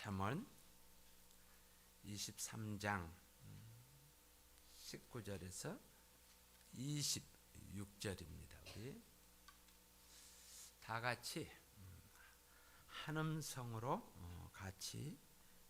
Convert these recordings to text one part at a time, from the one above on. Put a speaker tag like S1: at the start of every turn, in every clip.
S1: 잠언 23장 19절에서 26절입니다. 우리 다 같이 한 음성으로 같이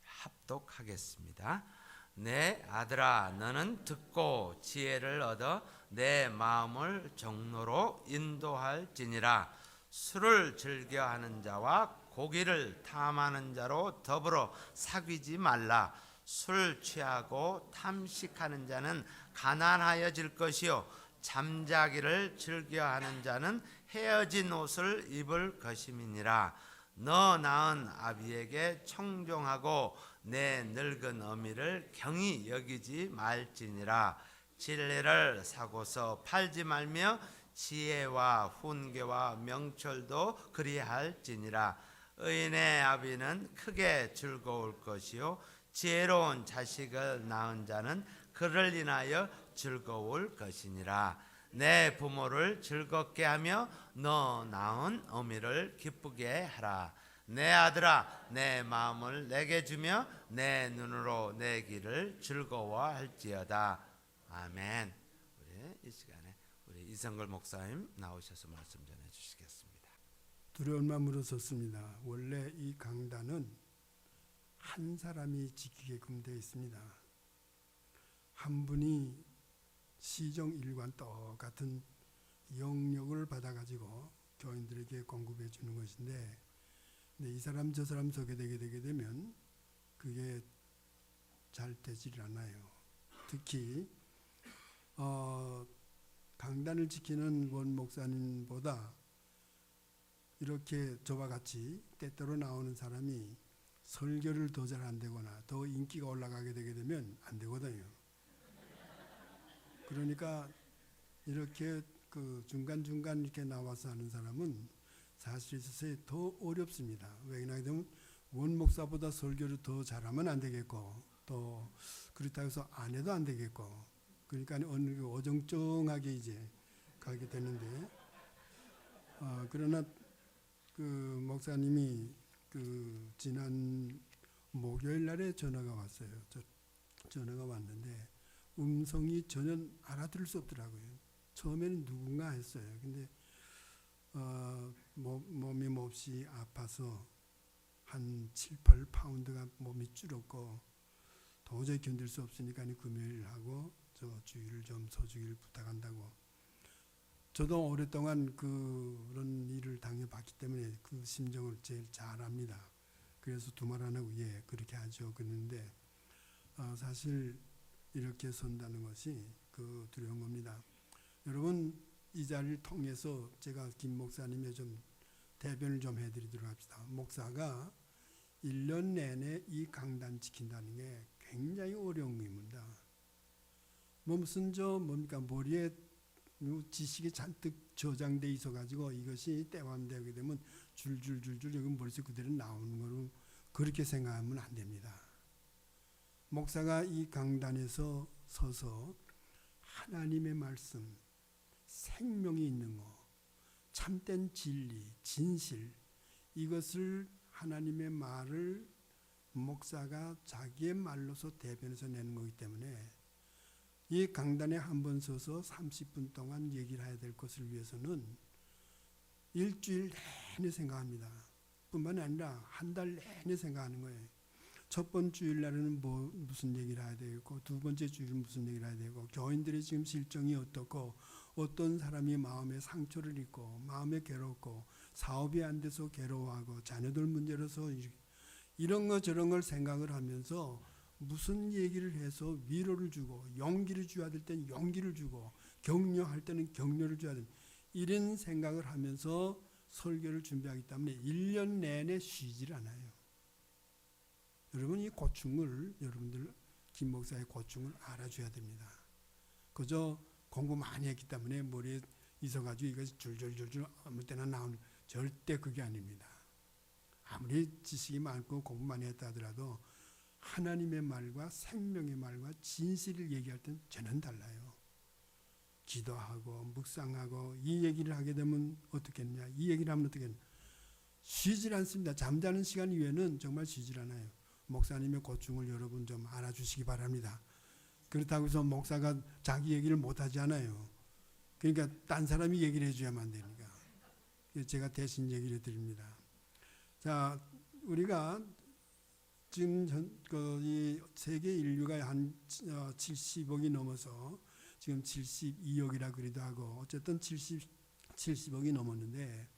S1: 합독하겠습니다. 내 아들아, 너는 듣고 지혜를 얻어 내 마음을 정로로 인도할지니라. 술을 즐겨하는 자와 고기를 탐하는 자로 더불어 사귀지 말라. 술 취하고 탐식하는 자는 가난하여질 것이요, 잠자기를 즐겨하는 자는 헤어진 옷을 입을 것임이니라. 너 낳은 아비에게 청종하고 내 늙은 어미를 경히 여기지 말지니라. 진리를 사고서 팔지 말며 지혜와 훈계와 명철도 그리할지니라. 의인의 아비는 크게 즐거울 것이요, 지혜로운 자식을 낳은 자는 그를 인하여 즐거울 것이니라. 내 부모를 즐겁게 하며 너 낳은 어미를 기쁘게 하라. 내 아들아, 내 마음을 내게 주며 내 눈으로 내 길을 즐거워할지어다. 아멘. 우리 이 시간에 우리 이성걸 목사님 나오셔서 말씀 전해 주시겠습니다.
S2: 두려운 마음으로 섰습니다. 원래 이 강단은 한 사람이 지키게끔 되어 있습니다. 한 분이 시정일관 똑같은 영역을 받아가지고 교인들에게 공급해 주는 것인데, 이 사람 저 사람 소개되게 되게 되면 그게 잘 되질 않아요. 특히 강단을 지키는 원 목사님보다 이렇게 저와 같이 때때로 나오는 사람이 설교를 더 잘 안 되거나 더 인기가 올라가게 되게 되면 안 되거든요. 그러니까 이렇게 그 중간중간 이렇게 나와서 하는 사람은 사실 있어서 더 어렵습니다. 왜냐하면 원 목사보다 설교를 더 잘하면 안 되겠고, 또 그렇다고 해서 안 해도 안 되겠고, 그러니까 어느 어정쩡하게 이제 가게 되는데, 그러나 그 목사님이 그 지난 목요일 날에 전화가 왔어요. 전화가 왔는데 음성이 전혀 알아들을 수 없더라고요. 처음에는 누군가 했어요. 근데 몸이 몹시 아파서 한 7, 8파운드가 몸이 줄었고 도저히 견딜 수 없으니까 금요일 하고 저 주의를 좀 서주기를 부탁한다고. 저도 오랫동안 그런 일을 당해봤기 때문에 그 심정을 제일 잘 압니다. 그래서 두말 안 하고 예 그렇게 하죠 그랬는데, 사실 이렇게 선다는 것이 그 두려운 겁니다. 여러분, 이 자리를 통해서 제가 김 목사님의 좀 대변을 좀 해드리도록 합시다. 목사가 1년 내내 이 강단 지킨다는 게 굉장히 어려운 겁니다. 무슨 뭡니까 머리에 지식이 잔뜩 저장돼 있어가지고 이것이 때완되게 되면 줄줄줄줄 여기 머릿속 그대로 나오는 거로 그렇게 생각하면 안 됩니다. 목사가 이 강단에서 서서 하나님의 말씀, 생명이 있는 거, 참된 진리, 진실, 이것을 하나님의 말을 목사가 자기의 말로서 대변해서 내는 거기 때문에 이 강단에 한 번 서서 30분 동안 얘기를 해야 될 것을 위해서는 일주일 내내 생각합니다. 뿐만 아니라 한 달 내내 생각하는 거예요. 첫 번째 주일 날에는 무슨 얘기를 해야 되고, 두 번째 주일은 무슨 얘기를 해야 되고, 교인들의 지금 실정이 어떻고, 어떤 사람이 마음에 상처를 입고 마음에 괴롭고 사업이 안 돼서 괴로워하고 자녀들 문제로서 이런 거 저런 걸 생각을 하면서 무슨 얘기를 해서 위로를 주고, 용기를 줘야 될 때는 용기를 주고, 격려할 때는 격려를 줘야 됩니다. 이런 생각을 하면서 설교를 준비하기 때문에 1년 내내 쉬질 않아요. 여러분, 이 고충을, 여러분들 김 목사의 고충을 알아줘야 됩니다. 그저 공부 많이 했기 때문에 머리에 있어가지고 이것이 줄줄줄줄 아무 때나 나오는, 절대 그게 아닙니다. 아무리 지식이 많고 공부 많이 했다 하더라도 하나님의 말과 생명의 말과 진실을 얘기할 때는 전혀 달라요. 기도하고 묵상하고 이 얘기를 하게 되면 어떻겠냐, 이 얘기를 하면 어떻겠냐, 쉬질 않습니다. 잠자는 시간 이외에는 정말 쉬질 않아요. 목사님의 고충을 여러분 좀 알아주시기 바랍니다. 그렇다고 해서 목사가 자기 얘기를 못하지 않아요. 그러니까 딴 사람이 얘기를 해줘야만 되니까 제가 대신 얘기를 드립니다. 자, 우리가 지금 이 세계 인류가 한 70억이 넘어서 지금 72억이라 그래도 하고 어쨌든 70억이 넘었는데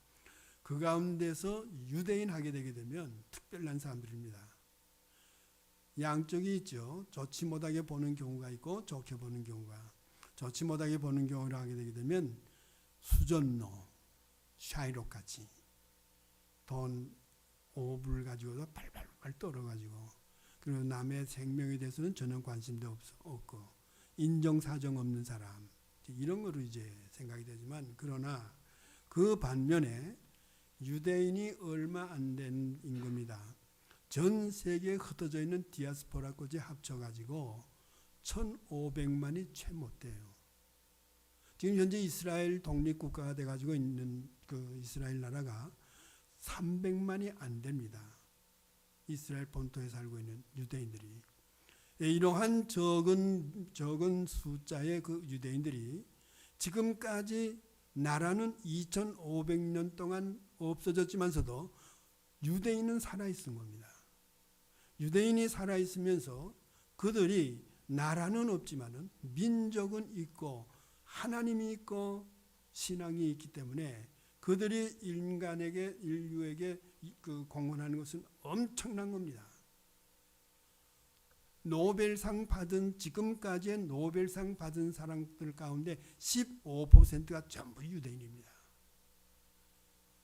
S2: 그 가운데서 유대인 하게 되게 되면 특별한 사람들입니다. 양쪽이 있죠. 좋지 못하게 보는 경우가 있고 좋게 보는 경우가. 좋지 못하게 보는 경우를 하게 되게 되면 수전노, 샤이록 같이 돈 5불 가지고도 발발발 떨어가지고 그리고 남의 생명에 대해서는 전혀 관심도 없고 인정사정 없는 사람 이런 거로 이제 생각이 되지만 그러나 그 반면에 유대인이 얼마 안 된 인구입니다. 전 세계에 흩어져 있는 디아스포라까지 합쳐가지고 1,500만이 채 못 돼요. 지금 현재 이스라엘 독립국가가 돼가지고 있는 그 이스라엘 나라가 300만이 안 됩니다. 이스라엘 본토에 살고 있는 유대인들이. 이러한 적은 숫자의 그 유대인들이 지금까지 나라는 2500년 동안 없어졌지만서도 유대인은 살아있은 겁니다. 유대인이 살아있으면서 그들이 나라는 없지만은 민족은 있고 하나님이 있고 신앙이 있기 때문에 그들이 인류에게 그 공헌하는 것은 엄청난 겁니다. 노벨상 받은 지금까지의 노벨상 받은 사람들 가운데 15%가 전부 유대인입니다.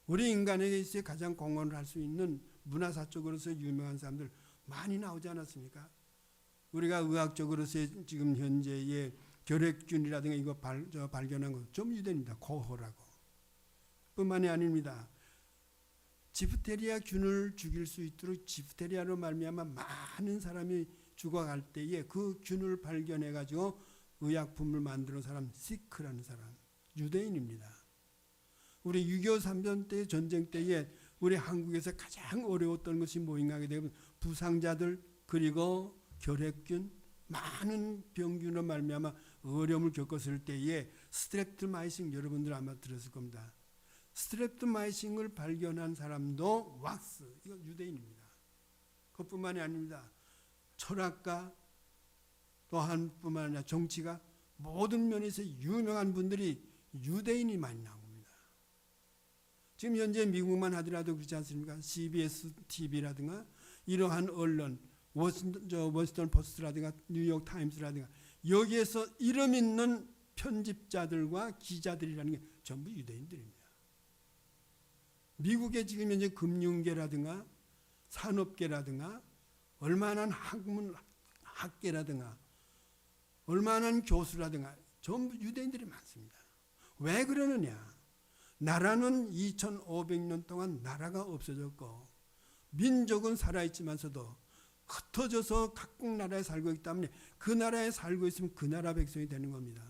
S2: 우리 인간에게 있어 가장 공헌을 할 수 있는 문화사적으로서 유명한 사람들 많이 나오지 않았습니까? 우리가 의학적으로서 지금 현재의 결핵균이라든가 이거 발견한 건 좀 유대인입니다. 고호라고. 뿐만이 아닙니다. 지프테리아 균을 죽일 수 있도록 지프테리아로 말미암아 많은 사람이 죽어갈 때에 그 균을 발견해 가지고 의약품을 만드는 사람 시크라는 사람 유대인입니다. 우리 6.25 3전 때 전쟁 때에 우리 한국에서 가장 어려웠던 것이 뭐인가 하게 되면 부상자들 그리고 결핵균 많은 병균으로 말미암아 어려움을 겪었을 때에 스트랩토마이신 여러분들 아마 들었을 겁니다. 스트랩토마이신을 발견한 사람도 왁스 이거 유대인입니다. 그것뿐만이 아닙니다. 철학가 또한 뿐만 아니라 정치가 모든 면에서 유명한 분들이 유대인이 많이 나옵니다. 지금 현재 미국만 하더라도 그렇지 않습니까? CBS TV라든가 이러한 언론 워싱턴 포스트라든가 뉴욕 타임스라든가 여기에서 이름 있는 편집자들과 기자들이라는 게 전부 유대인들입니다. 미국의 지금 현재 금융계라든가 산업계라든가 얼마나 학문 학계라든가 얼마나 교수라든가 전부 유대인들이 많습니다. 왜 그러느냐? 나라는 2500년 동안 나라가 없어졌고 민족은 살아있지만서도 흩어져서 각국 나라에 살고 있기 때문에 그 나라에 살고 있으면 그 나라 백성이 되는 겁니다.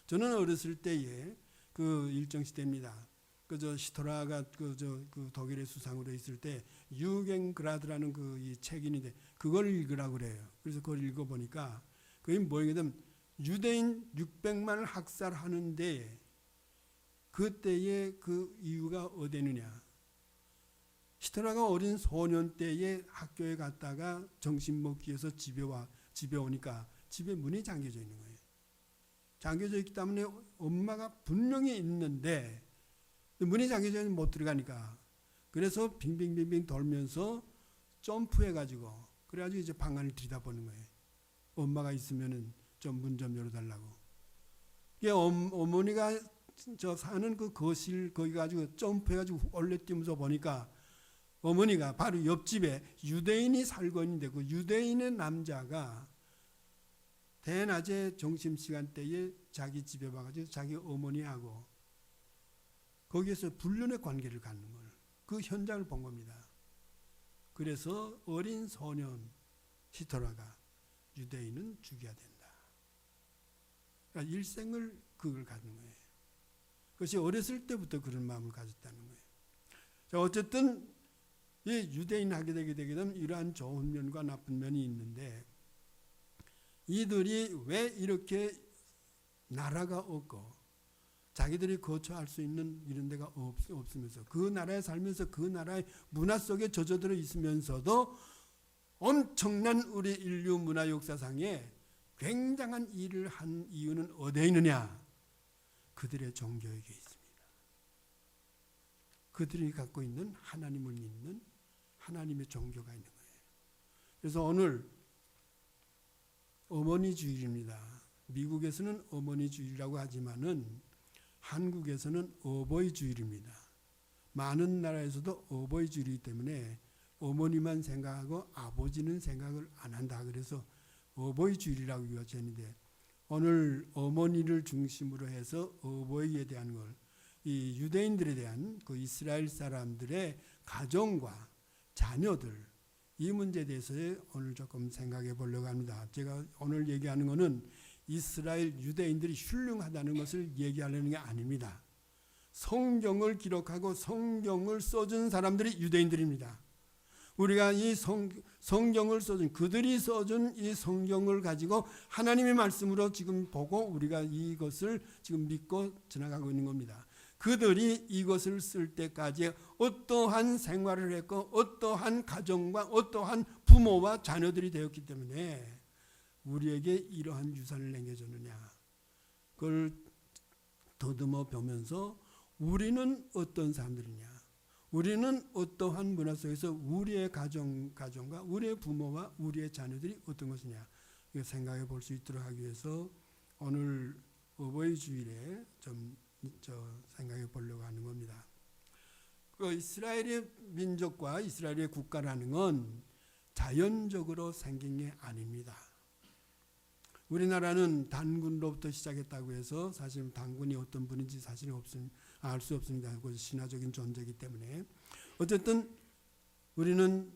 S2: 저는 어렸을 때에 그 일정 시대입니다. 그저 히틀러가 그 독일의 수상으로 있을 때 유겐그라드라는 그 이 책이 있는데 그걸 읽으라고 그래요. 그래서 그걸 읽어 보니까 그게 뭐냐면 유대인 600만을 학살하는데 그때의 그 이유가 어디느냐? 히틀러가 어린 소년 때에 학교에 갔다가 정신 못 기어서 집에 오니까 집에 문이 잠겨져 있는 거예요. 잠겨져 있기 때문에 엄마가 분명히 있는데 문이 잠겨져 있는 못 들어가니까 그래서 빙빙빙빙 돌면서 점프해가지고 그래가지고 이제 방 안을 들여다보는 거예요. 엄마가 있으면은 좀 문 좀 열어달라고. 이게 어머니가 저 사는 그 거실 거기 가지고 점프해가지고 올려 뛰면서 보니까 어머니가 바로 옆집에 유대인이 살고 있는데 그 유대인의 남자가 대낮에 점심시간대에 자기 집에 와가지고 자기 어머니하고 거기에서 불륜의 관계를 갖는 걸 그 현장을 본 겁니다. 그래서 어린 소년 히틀러가 유대인은 죽여야 된다. 그러니까 일생을 그걸 갖는 거예요. 그것이 어렸을 때부터 그런 마음을 가졌다는 거예요. 자, 어쨌든 이 유대인 하게 되게 되면 이러한 좋은 면과 나쁜 면이 있는데, 이들이 왜 이렇게 나라가 없고 자기들이 거처할 수 있는 이런 데가 없으면서, 그 나라에 살면서 그 나라의 문화 속에 젖어들어 있으면서도 엄청난 우리 인류 문화 역사상에 굉장한 일을 한 이유는 어디에 있느냐? 그들의 종교에게 있습니다. 그들이 갖고 있는 하나님을 믿는 하나님의 종교가 있는 거예요. 그래서 오늘 어머니 주일입니다. 미국에서는 어머니 주일이라고 하지만은 한국에서는 어버이 주일입니다. 많은 나라에서도 어버이 주일이기 때문에 어머니만 생각하고 아버지는 생각을 안 한다. 그래서 어버이 주일이라고 이루어졌는데, 오늘 어머니를 중심으로 해서 어버이에 대한 걸, 이 유대인들에 대한 그 이스라엘 사람들의 가정과 자녀들, 이 문제에 대해서 오늘 조금 생각해 보려고 합니다. 제가 오늘 얘기하는 것은 이스라엘 유대인들이 훌륭하다는 것을 얘기하려는 게 아닙니다. 성경을 기록하고 성경을 써준 사람들이 유대인들입니다. 우리가 이 성경을 써준, 그들이 써준 이 성경을 가지고 하나님의 말씀으로 지금 보고 우리가 이것을 지금 믿고 지나가고 있는 겁니다. 그들이 이것을 쓸 때까지 어떠한 생활을 했고 어떠한 가정과 어떠한 부모와 자녀들이 되었기 때문에 우리에게 이러한 유산을 남겨줬느냐, 그걸 더듬어 보면서 우리는 어떤 사람들이냐, 우리는 어떠한 문화 속에서 우리의 가정과 우리의 부모와 우리의 자녀들이 어떤 것이냐, 이거 생각해 볼 수 있도록 하기 위해서 오늘 어버이 주일에 좀 생각해 보려고 하는 겁니다. 그 이스라엘의 민족과 이스라엘의 국가라는 건 자연적으로 생긴 게 아닙니다. 우리나라는 단군로부터 시작했다고 해서 사실 단군이 어떤 분인지 사실 알 수 없습니다. 그것이 신화적인 존재이기 때문에. 어쨌든 우리는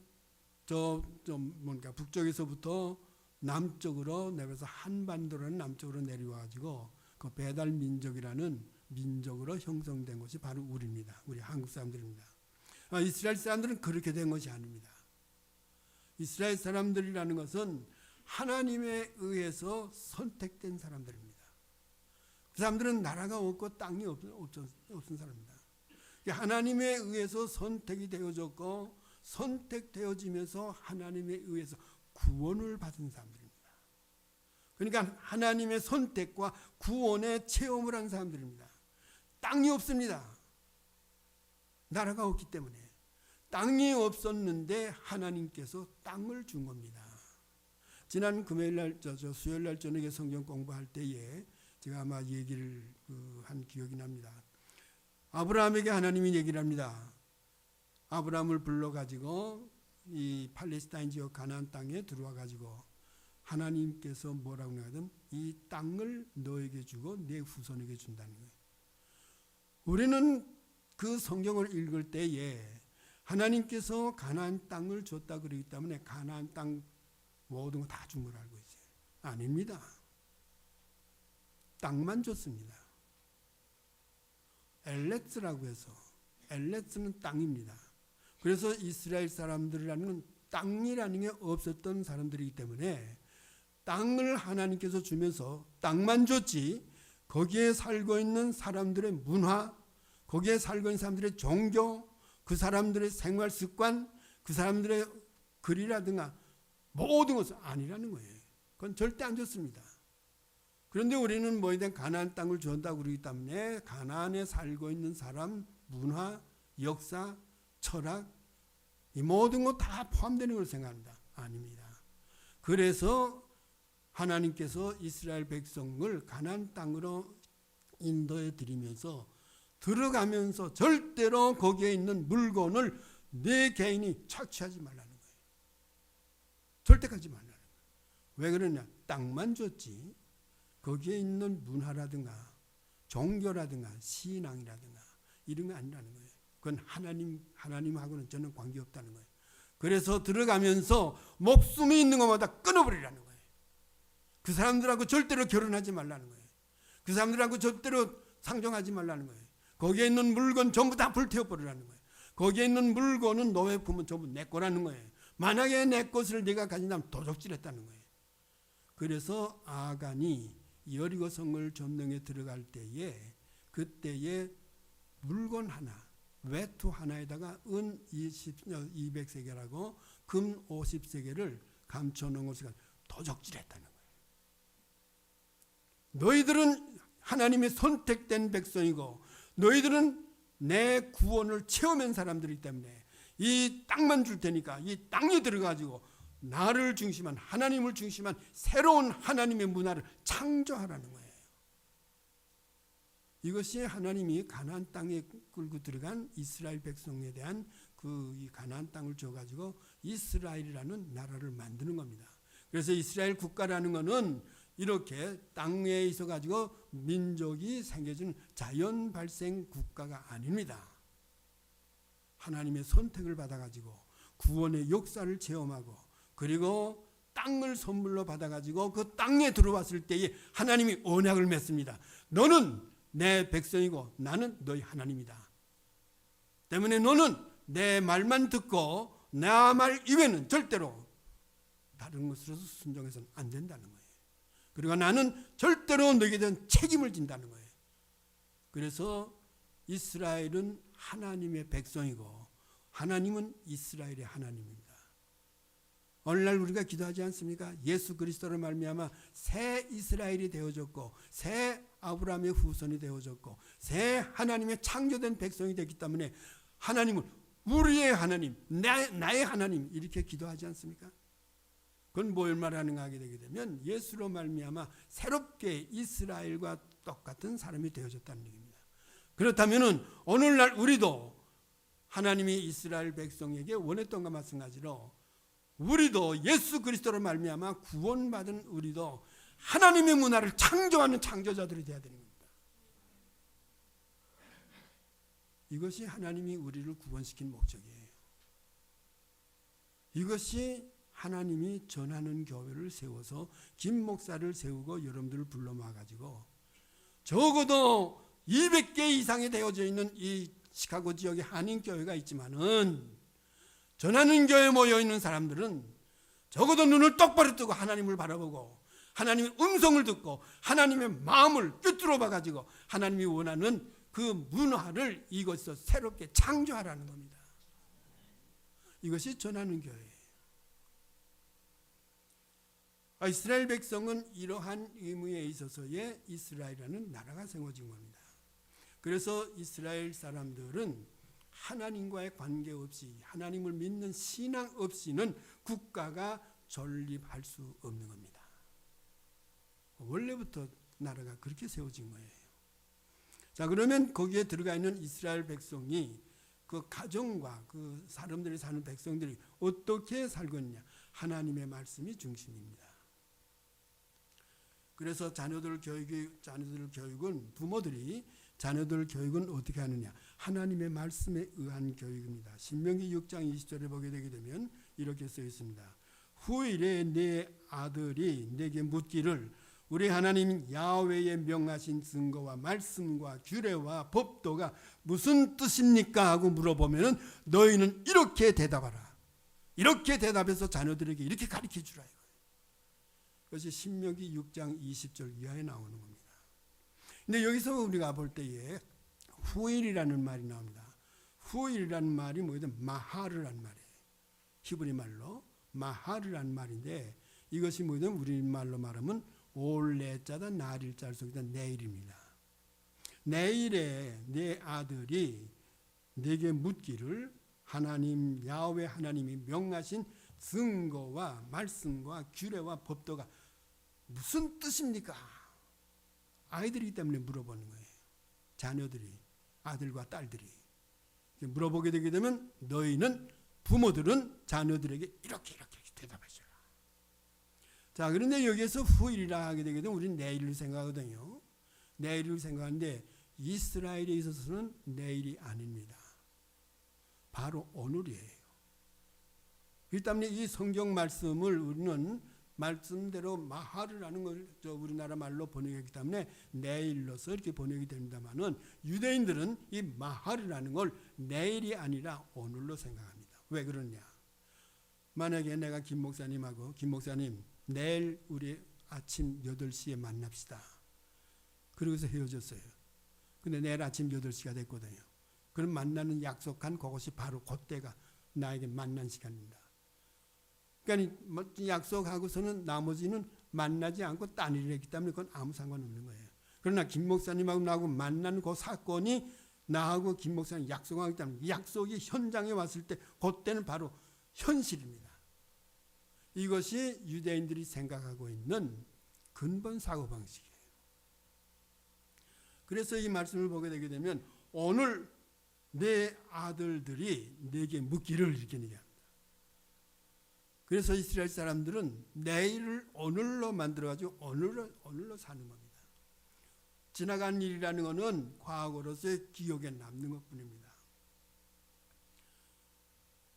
S2: 뭔가 북쪽에서부터 남쪽으로 내려서 한반도라는 남쪽으로 내려와가지고 그 배달 민족이라는 민족으로 형성된 것이 바로 우리입니다. 우리 한국 사람들입니다. 이스라엘 사람들은 그렇게 된 것이 아닙니다. 이스라엘 사람들이라는 것은 하나님에 의해서 선택된 사람들입니다. 그 사람들은 나라가 없고 땅이 없은 사람입니다. 하나님에 의해서 선택이 되어졌고 선택되어지면서 하나님에 의해서 구원을 받은 사람들입니다. 그러니까 하나님의 선택과 구원의 체험을 한 사람들입니다. 땅이 없습니다. 나라가 없기 때문에. 땅이 없었는데 하나님께서 땅을 준 겁니다. 지난 금요일날, 수요일날 저녁에 성경 공부할 때에 제가 아마 얘기를 한 기억이 납니다. 아브라함에게 하나님이 얘기를 합니다. 아브라함을 불러가지고 이 팔레스타인 지역 가나안 땅에 들어와가지고 하나님께서 뭐라고 하든 이 땅을 너에게 주고 내 후손에게 준다는 거예요. 우리는 그 성경을 읽을 때에 하나님께서 가나안 땅을 줬다 그러기 때문에 가나안 땅 모든 거 다 준 걸 알고 있어요. 아닙니다. 땅만 줬습니다. 엘렉스라고 해서, 엘렉스는 땅입니다. 그래서 이스라엘 사람들이라는 건 땅이라는 게 없었던 사람들이기 때문에 땅을 하나님께서 주면서 땅만 줬지, 거기에 살고 있는 사람들의 문화, 거기에 살고 있는 사람들의 종교, 그 사람들의 생활 습관, 그 사람들의 글이라든가 모든 것은 아니라는 거예요. 그건 절대 안 줬습니다. 그런데 우리는 뭐이든 가나안 땅을 준다고 그러기 때문에 가나안에 살고 있는 사람, 문화, 역사, 철학, 이 모든 것 다 포함되는 걸 생각합니다. 아닙니다. 그래서 하나님께서 이스라엘 백성을 가나안 땅으로 인도해 드리면서 들어가면서 절대로 거기에 있는 물건을 내 개인이 착취하지 말라는 거예요. 절대 가지 말라는 거예요. 왜 그러냐? 땅만 줬지 거기에 있는 문화라든가 종교라든가 신앙이라든가 이런 게 아니라는 거예요. 그건 하나님하고는 저는 관계없다는 거예요. 그래서 들어가면서 목숨이 있는 것마다 끊어버리라는 거예요. 그 사람들하고 절대로 결혼하지 말라는 거예요. 그 사람들하고 절대로 상종하지 말라는 거예요. 거기에 있는 물건 전부 다 불태워버리라는 거예요. 거기에 있는 물건은 너의 품은 전부 내 거라는 거예요. 만약에 내 것을 네가 가진다면 도적질했다는 거예요. 그래서 아간이 여리고 성을 점령에 들어갈 때에 그때에 물건 하나, 외투 하나에다가 은 200세겔하고 금 50세겔을 감춰놓은 것을 도적질했다는 거예요. 너희들은 하나님의 선택된 백성이고 너희들은 내 구원을 체험한 사람들이기 때문에 이 땅만 줄 테니까 이 땅에 들어가지고 나를 중심한, 하나님을 중심한 새로운 하나님의 문화를 창조하라는 거예요. 이것이 하나님이 가나안 땅에 끌고 들어간 이스라엘 백성에 대한 이 가나안 땅을 줘가지고 이스라엘이라는 나라를 만드는 겁니다. 그래서 이스라엘 국가라는 것은 이렇게 땅에 있어가지고 민족이 생겨진 자연 발생 국가가 아닙니다. 하나님의 선택을 받아가지고 구원의 역사를 체험하고 그리고 땅을 선물로 받아가지고 그 땅에 들어왔을 때에 하나님이 언약을 맺습니다. 너는 내 백성이고 나는 너희 하나님이다. 때문에 너는 내 말만 듣고 나 말 이외에는 절대로 다른 것으로서 순종해서는 안 된다는 거예요. 그리고 나는 절대로 너희에 대한 책임을 진다는 거예요. 그래서 이스라엘은 하나님의 백성이고 하나님은 이스라엘의 하나님입니다. 오늘날 우리가 기도하지 않습니까? 예수 그리스도로 말미암아 새 이스라엘이 되어졌고 새 아브라함의 후손이 되어졌고 새 하나님의 창조된 백성이 되기 때문에 하나님은 우리의 하나님, 나의 하나님 이렇게 기도하지 않습니까? 그건 뭘 말하는가 하게 되게 되면 예수로 말미암아 새롭게 이스라엘과 똑같은 사람이 되어졌다는 얘기입니다. 그렇다면 오늘날 우리도 하나님이 이스라엘 백성에게 원했던 것과 마찬가지로 우리도 예수 그리스도로 말미암아 구원받은 우리도 하나님의 문화를 창조하는 창조자들이 되어야 되는 겁니다. 이것이 하나님이 우리를 구원시킨 목적이에요. 이것이 하나님이 전하는 교회를 세워서 김 목사를 세우고 여러분들을 불러 모아가지고 적어도 200개 이상이 되어져 있는 이 시카고 지역에 한인교회가 있지만은 전하는 교회에 모여있는 사람들은 적어도 눈을 똑바로 뜨고 하나님을 바라보고 하나님의 음성을 듣고 하나님의 마음을 꿰뚫어 봐가지고 하나님이 원하는 그 문화를 이것에서 새롭게 창조하라는 겁니다. 이것이 전하는 교회예요. 이스라엘 백성은 이러한 의무에 있어서의 이스라엘이라는 나라가 세워진 겁니다. 그래서 이스라엘 사람들은 하나님과의 관계없이 하나님을 믿는 신앙 없이는 국가가 존립할 수 없는 겁니다. 원래부터 나라가 그렇게 세워진 거예요. 자, 그러면 거기에 들어가 있는 이스라엘 백성이 그 가정과 그 사람들이 사는 백성들이 어떻게 살고 있느냐? 하나님의 말씀이 중심입니다. 그래서 자녀들 교육은 부모들이 자녀들 교육은 어떻게 하느냐? 하나님의 말씀에 의한 교육입니다. 신명기 6장 20절에 보게 되게 되면 이렇게 써 있습니다. 후일에 내 아들이 내게 묻기를 우리 하나님 야훼의 명하신 증거와 말씀과 규례와 법도가 무슨 뜻입니까? 하고 물어보면 너희는 이렇게 대답하라. 이렇게 대답해서 자녀들에게 이렇게 가르쳐 주라. 그것이 신명기 6장 20절 이하에 나오는 겁니다. 근데 여기서 우리가 볼 때에 후일이라는 말이 나옵니다. 후일이라는 말이 뭐냐면 마하르라는 말이에요. 히브리 말로 마하르라는 말인데 이것이 뭐냐면 우리말로 말하면 올레자다 날일자를 속이다 내일입니다. 내일에 내 아들이 내게 묻기를 하나님 야훼 하나님이 명하신 증거와 말씀과 규례와 법도가 무슨 뜻입니까? 아이들이기 때문에 물어보는 거예요. 자녀들이, 아들과 딸들이 물어보게 되게 되면 너희는 부모들은 자녀들에게 이렇게 대답하시라. 자, 그런데 여기에서 후일이라 하게 되게 되면 우리는 내일을 생각하거든요. 내일을 생각하는데 이스라엘에 있어서는 내일이 아닙니다. 바로 오늘이에요. 그렇기 때문에 이 성경 말씀을 우리는 말씀대로 마하르라는 걸 우리나라 말로 번역했기 때문에 내일로서 이렇게 번역이 됩니다만은 유대인들은 이 마하르라는 걸 내일이 아니라 오늘로 생각합니다. 왜 그러냐? 만약에 내가 김 목사님하고 김 목사님 내일 우리 아침 8시에 만납시다. 그러고서 헤어졌어요. 근데 내일 아침 8시가 됐거든요. 그럼 만나는 약속한 그것이 바로 그때가 나에게 만난 시간입니다. 그러니까 약속하고서는 나머지는 만나지 않고 딴 일을 했기 때문에 그건 아무 상관없는 거예요. 그러나 김 목사님하고 나하고 만난 그 사건이 나하고 김 목사님 약속하기 때문에 약속이 현장에 왔을 때 그때는 바로 현실입니다. 이것이 유대인들이 생각하고 있는 근본 사고방식이에요. 그래서 이 말씀을 보게 되게 되면 오늘 내 아들들이 내게 묻기를 이렇게 얘기합니다. 그래서 이스라엘 사람들은 내일을 오늘로 만들어가지고 오늘로 사는 겁니다. 지나간 일이라는 것은 과거로서의 기억에 남는 것뿐입니다.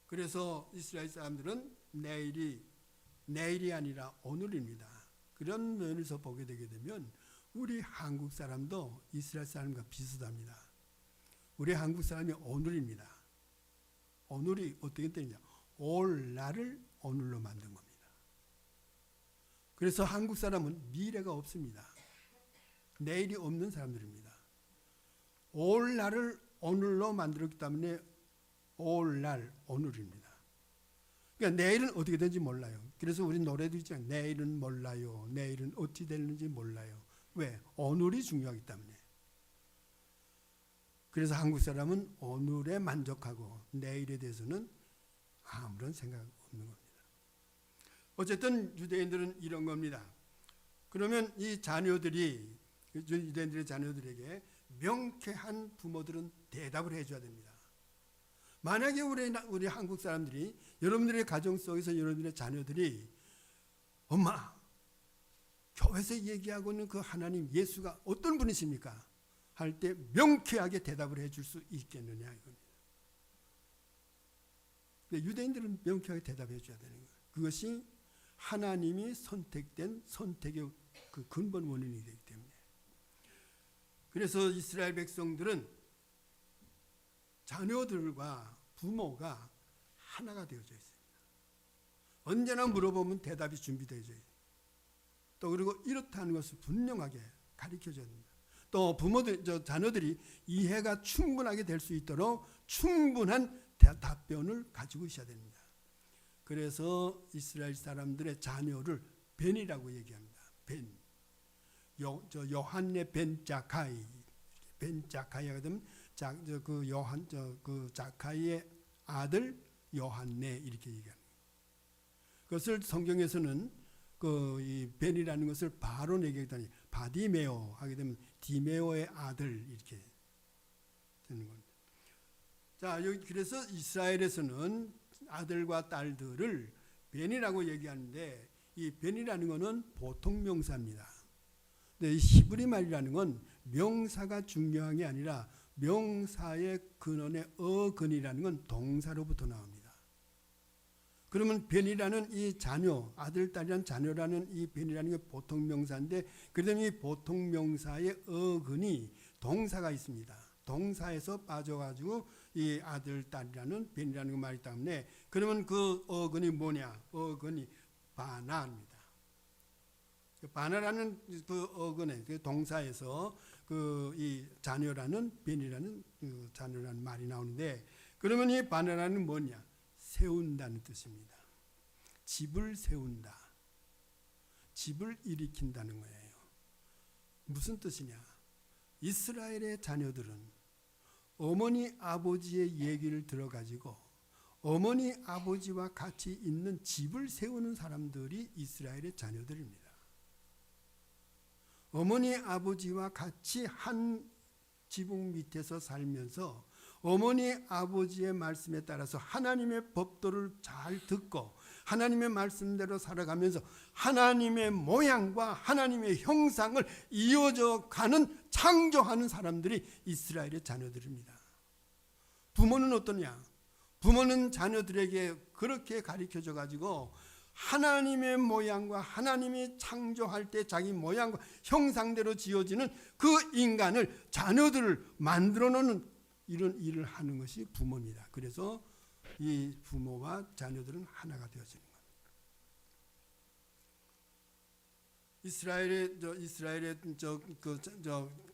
S2: 그래서 이스라엘 사람들은 내일이 아니라 오늘입니다. 그런 면에서 보게 되게 되면 우리 한국 사람도 이스라엘 사람과 비슷합니다. 우리 한국 사람이 오늘입니다. 오늘이 어떻게 되느냐? 오늘날을 오늘로 만든 겁니다. 그래서 한국 사람은 미래가 없습니다. 내일이 없는 사람들입니다. 오늘날을 오늘로 만들었기 때문에 오늘날 오늘입니다. 그러니까 내일은 어떻게 되는지 몰라요. 그래서 우리 노래도 있잖아요. 내일은 몰라요. 내일은 어찌 되는지 몰라요. 왜? 오늘이 중요하기 때문에. 그래서 한국 사람은 오늘에 만족하고 내일에 대해서는 아무런 생각 없는 겁니다. 어쨌든 유대인들은 이런 겁니다. 그러면 이 자녀들이 유대인들의 자녀들에게 명쾌한 부모들은 대답을 해줘야 됩니다. 만약에 우리 한국 사람들이 여러분들의 가정 속에서 여러분들의 자녀들이 엄마 교회에서 얘기하고 있는 그 하나님 예수가 어떤 분이십니까? 할 때 명쾌하게 대답을 해줄 수 있겠느냐 이겁니다. 근데 유대인들은 명쾌하게 대답해 줘야 되는 거예요. 그것이 하나님이 선택된 선택의 그 근본 원인이 되기 때문에. 그래서 이스라엘 백성들은 자녀들과 부모가 하나가 되어져 있습니다. 언제나 물어보면 대답이 준비되어 있어요. 또 그리고 이렇다는 것을 분명하게 가르쳐줘야 됩니다. 또 자녀들이 이해가 충분하게 될 수 있도록 충분한 답변을 가지고 있어야 됩니다. 그래서 이스라엘 사람들의 자녀를 벤이라고 얘기합니다. 벤. 요한네 벤 자카이. 벤 자카이가 되면 그 자카이의 아들 요한네 이렇게 얘기합니다. 그것을 성경에서는 이 벤이라는 것을 바로 얘기하더니 바디메오 하게 되면 디메오의 아들 이렇게 되는 겁니다. 자, 그래서 이스라엘에서는 아들과 딸들을 벤이라고 얘기하는데 이 벤이라는 것은 보통 명사입니다. 근데 이 히브리 말이라는 건 명사가 중요한 게 아니라 명사의 근원의 어근이라는 건 동사로부터 나옵니다. 그러면 벤이라는 이 자녀, 아들, 딸이란 자녀라는 이 벤이라는 게 보통 명사인데 그러면 이 보통 명사의 어근이 동사가 있습니다. 동사에서 빠져가지고 이 아들, 딸이라는 벤이라는 말이기 때문에 그러면 그 어근이 뭐냐? 어근이 바나입니다. 바나라는 그 어근의 그 동사에서 그 이 자녀라는 벤이라는 그 자녀라는 말이 나오는데 그러면 이 바나라는 뭐냐? 세운다는 뜻입니다. 집을 세운다. 집을 일으킨다는 거예요. 무슨 뜻이냐? 이스라엘의 자녀들은 어머니 아버지의 얘기를 들어가지고 어머니 아버지와 같이 있는 집을 세우는 사람들이 이스라엘의 자녀들입니다. 어머니 아버지와 같이 한 지붕 밑에서 살면서 어머니 아버지의 말씀에 따라서 하나님의 법도를 잘 듣고 하나님의 말씀대로 살아가면서 하나님의 모양과 하나님의 형상을 이어져 가는 창조하는 사람들이 이스라엘의 자녀들입니다. 부모는 어떠냐? 부모는 자녀들에게 그렇게 가르쳐줘 가지고 하나님의 모양과 하나님이 창조할 때 자기 모양과 형상대로 지어지는 그 인간을, 자녀들을 만들어 놓는 이런 일을 하는 것이 부모입니다. 그래서 이 부모와 자녀들은 하나가 되어지는 겁니다. 이스라엘의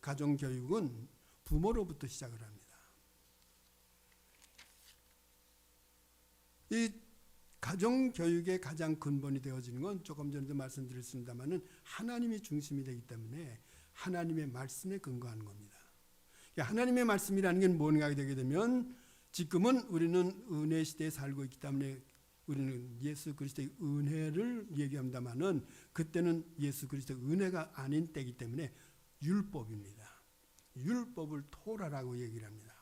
S2: 가정 교육은 부모로부터 시작을 합니다. 이 가정 교육의 가장 근본이 되어지는 건 조금 전에도 말씀드렸습니다만은 하나님이 중심이 되기 때문에 하나님의 말씀에 근거하는 겁니다. 하나님의 말씀이라는 게 뭔가 되게 되면, 지금은 우리는 은혜 시대에 살고 있기 때문에 우리는 예수 그리스도의 은혜를 얘기합니다만은, 그때는 예수 그리스도의 은혜가 아닌 때이기 때문에 율법입니다. 율법을 토라라고 얘기를 합니다.